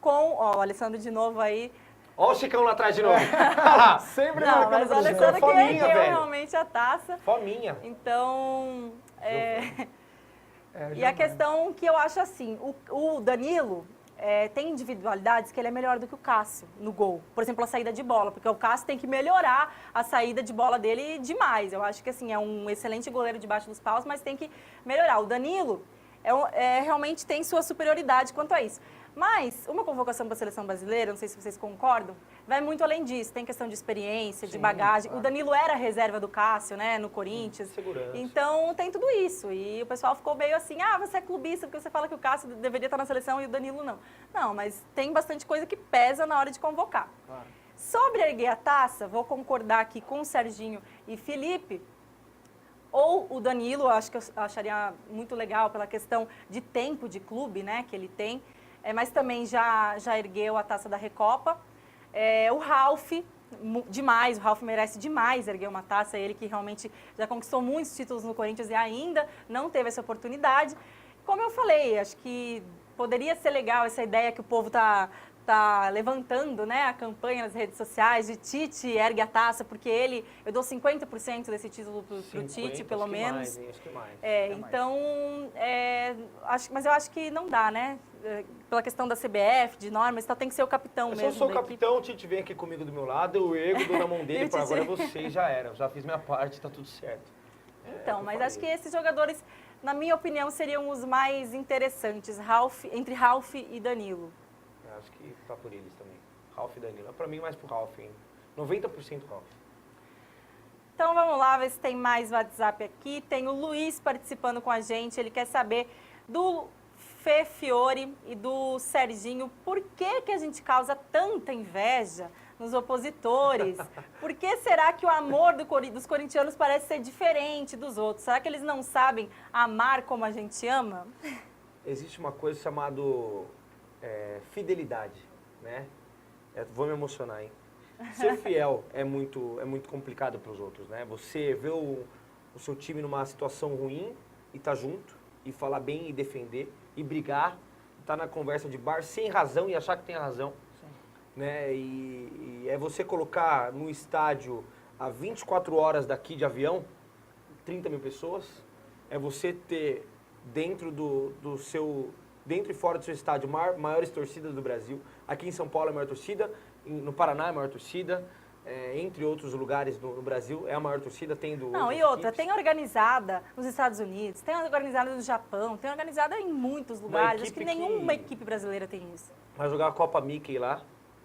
com... Ó, o Alessandro de novo aí... Olha o Chicão lá atrás de novo. Sempre Não, marcando mas o presença. Alessandro que Fominha, ergueu velho. realmente a taça. Fominha. Então, e a questão que eu acho assim, o Danilo tem individualidades que ele é melhor do que o Cássio no gol. Por exemplo, a saída de bola, porque o Cássio tem que melhorar a saída de bola dele demais. Eu acho que assim, é um excelente goleiro debaixo dos paus, mas tem que melhorar. O Danilo realmente tem sua superioridade quanto a isso. Mas uma convocação para a seleção brasileira, não sei se vocês concordam, vai muito além disso. Tem questão de experiência, de bagagem. Claro. O Danilo era a reserva do Cássio, né, no Corinthians. Segurança. Então tem tudo isso. E o pessoal ficou meio assim, você é clubista porque você fala que o Cássio deveria estar na seleção e o Danilo não. Não, mas tem bastante coisa que pesa na hora de convocar. Claro. Sobre erguer a taça, vou concordar aqui com o Serginho e Felipe. Ou o Danilo, acho que eu acharia muito legal pela questão de tempo de clube, né, que ele tem. Mas também já ergueu a taça da Recopa. O Ralf, demais, o Ralf merece demais erguer uma taça. Ele que realmente já conquistou muitos títulos no Corinthians e ainda não teve essa oportunidade. Como eu falei, acho que poderia ser legal essa ideia que o povo tá levantando, né, a campanha nas redes sociais de Tite ergue a taça, porque eu dou 50% desse título pro Tite, pelo menos. Acho que mais. Então, mas eu acho que não dá, né? Pela questão da CBF, de normas, tem que ser o capitão mesmo. Se eu sou o capitão, o Tite vem aqui comigo do meu lado, eu ergo, dou na mão dele, agora é você, já era. Eu já fiz minha parte, tá tudo certo. Então, mas acho que esses jogadores, na minha opinião, seriam os mais interessantes, entre Ralf e Danilo. Acho que tá por eles também. Ralf e Danilo. Pra mim, mais pro Ralf, hein? 90% Ralf. Então, vamos lá, ver se tem mais WhatsApp aqui. Tem o Luiz participando com a gente. Ele quer saber do Fê Fiore e do Serginho por que a gente causa tanta inveja nos opositores. Por que será que o amor dos corintianos parece ser diferente dos outros? Será que eles não sabem amar como a gente ama? Existe uma coisa chamada fidelidade, né? Vou me emocionar, hein? Ser fiel é muito complicado para os outros, né? Você vê o seu time numa situação ruim e tá junto, e falar bem e defender, e brigar, tá na conversa de bar sem razão e achar que tem razão. Sim. Né? E é você colocar no estádio a 24 horas daqui de avião, 30 mil pessoas, é você ter dentro dentro e fora do seu estádio, maiores torcidas do Brasil. Aqui em São Paulo é a maior torcida, no Paraná é a maior torcida, entre outros lugares no Brasil é a maior torcida, tendo Não, e outra, tem organizada nos Estados Unidos, tem organizada no Japão, tem organizada em muitos lugares. Acho que nenhuma equipe brasileira tem isso. Vai jogar a Copa Mickey lá,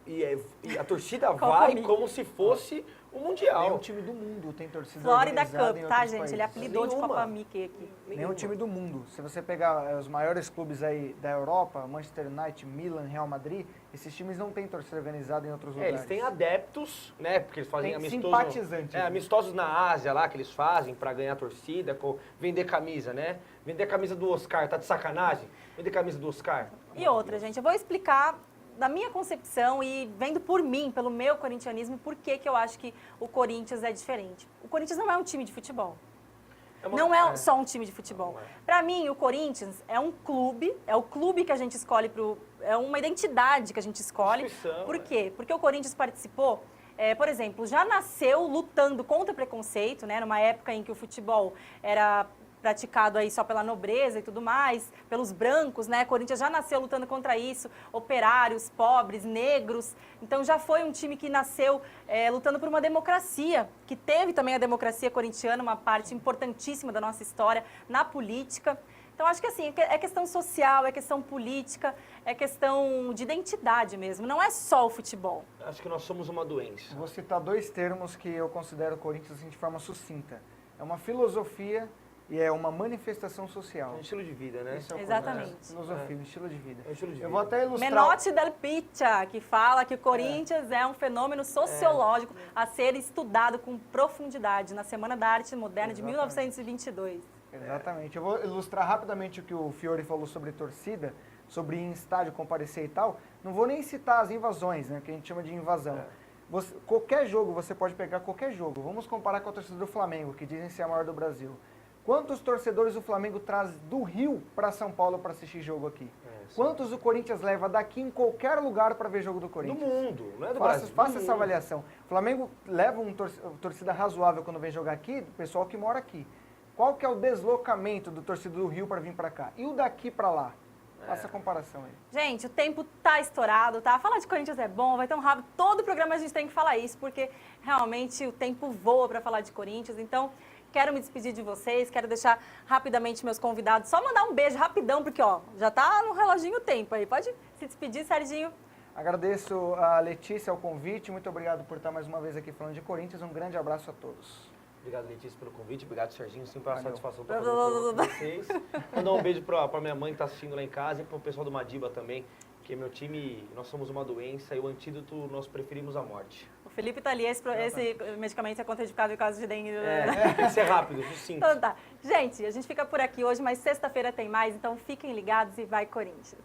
e a torcida vai como se fosse o Mundial. Nenhum time do mundo tem torcida Florida organizada Cup, em tá, outros gente? países. Ele apelidou de Nenhuma. Copa Mickey aqui. Nenhum time do mundo. Se você pegar os maiores clubes aí da Europa, Manchester United, Milan, Real Madrid, esses times não têm torcida organizada em outros lugares. Eles têm adeptos, né? Porque eles fazem Tem amistosos. simpatizantes, né? Amistosos na Ásia lá, que eles fazem pra ganhar torcida, vender camisa, né? Vender camisa do Oscar, tá de sacanagem? Vender camisa do Oscar. E outra, gente, eu vou explicar da minha concepção e vendo por mim, pelo meu corintianismo, por que eu acho que o Corinthians é diferente. O Corinthians não é um time de futebol. Não é só um time de futebol. Para mim, o Corinthians é um clube, é o clube que a gente escolhe, é uma identidade que a gente escolhe. Por quê? Porque o Corinthians participou, por exemplo, já nasceu lutando contra preconceito, né? Numa época em que o futebol era praticado aí só pela nobreza e tudo mais, pelos brancos, né? Corinthians já nasceu lutando contra isso, operários, pobres, negros. Então já foi um time que nasceu lutando por uma democracia, que teve também a democracia corintiana, uma parte importantíssima da nossa história na política. Então acho que assim, é questão social, é questão política, é questão de identidade mesmo, não é só o futebol. Acho que nós somos uma doença. Vou citar 2 termos que eu considero o Corinthians assim, de forma sucinta. É uma filosofia e é uma manifestação social. É um estilo de vida, né? Isso é o Exatamente. Corinthians. Filosofia, um estilo de vida. É um estilo de Eu vida. vou até ilustrar... Menotti del Piccha, que fala que o Corinthians é um fenômeno sociológico a ser estudado com profundidade na Semana da Arte Moderna de 1922. Exatamente. Eu vou ilustrar rapidamente o que o Fiore falou sobre torcida, sobre ir em estádio, comparecer e tal. Não vou nem citar as invasões, né, que a gente chama de invasão. Qualquer jogo, você pode pegar qualquer jogo. Vamos comparar com a torcida do Flamengo, que dizem ser a maior do Brasil. Quantos torcedores o Flamengo traz do Rio para São Paulo para assistir jogo aqui? Quantos o Corinthians leva daqui em qualquer lugar para ver jogo do Corinthians? Do mundo, não é do Brasil. Faça essa avaliação. O Flamengo leva uma torcida razoável quando vem jogar aqui, do pessoal que mora aqui. Qual que é o deslocamento do torcedor do Rio para vir para cá? E o daqui para lá? Faça a comparação aí. Gente, o tempo tá estourado, tá? Falar de Corinthians é bom, vai tão rápido. Todo programa a gente tem que falar isso, porque realmente o tempo voa para falar de Corinthians. Então, quero me despedir de vocês, quero deixar rapidamente meus convidados. Só mandar um beijo rapidão, porque ó, já tá no reloginho o tempo aí. Pode se despedir, Serginho. Agradeço a Letícia o convite. Muito obrigado por estar mais uma vez aqui falando de Corinthians. Um grande abraço a todos. Obrigado, Letícia, pelo convite. Obrigado, Serginho. Sempre uma satisfação estar falando com vocês. Mandar um beijo pra minha mãe que está assistindo lá em casa e pro pessoal do Madiba também, que é meu time, nós somos uma doença e o antídoto nós preferimos a morte. O Felipe tá ali, esse medicamento é contraindicado em caso de dengue. Tem que ser rápido, sucinto. Então tá. Gente, a gente fica por aqui hoje, mas sexta-feira tem mais, então fiquem ligados e vai Corinthians.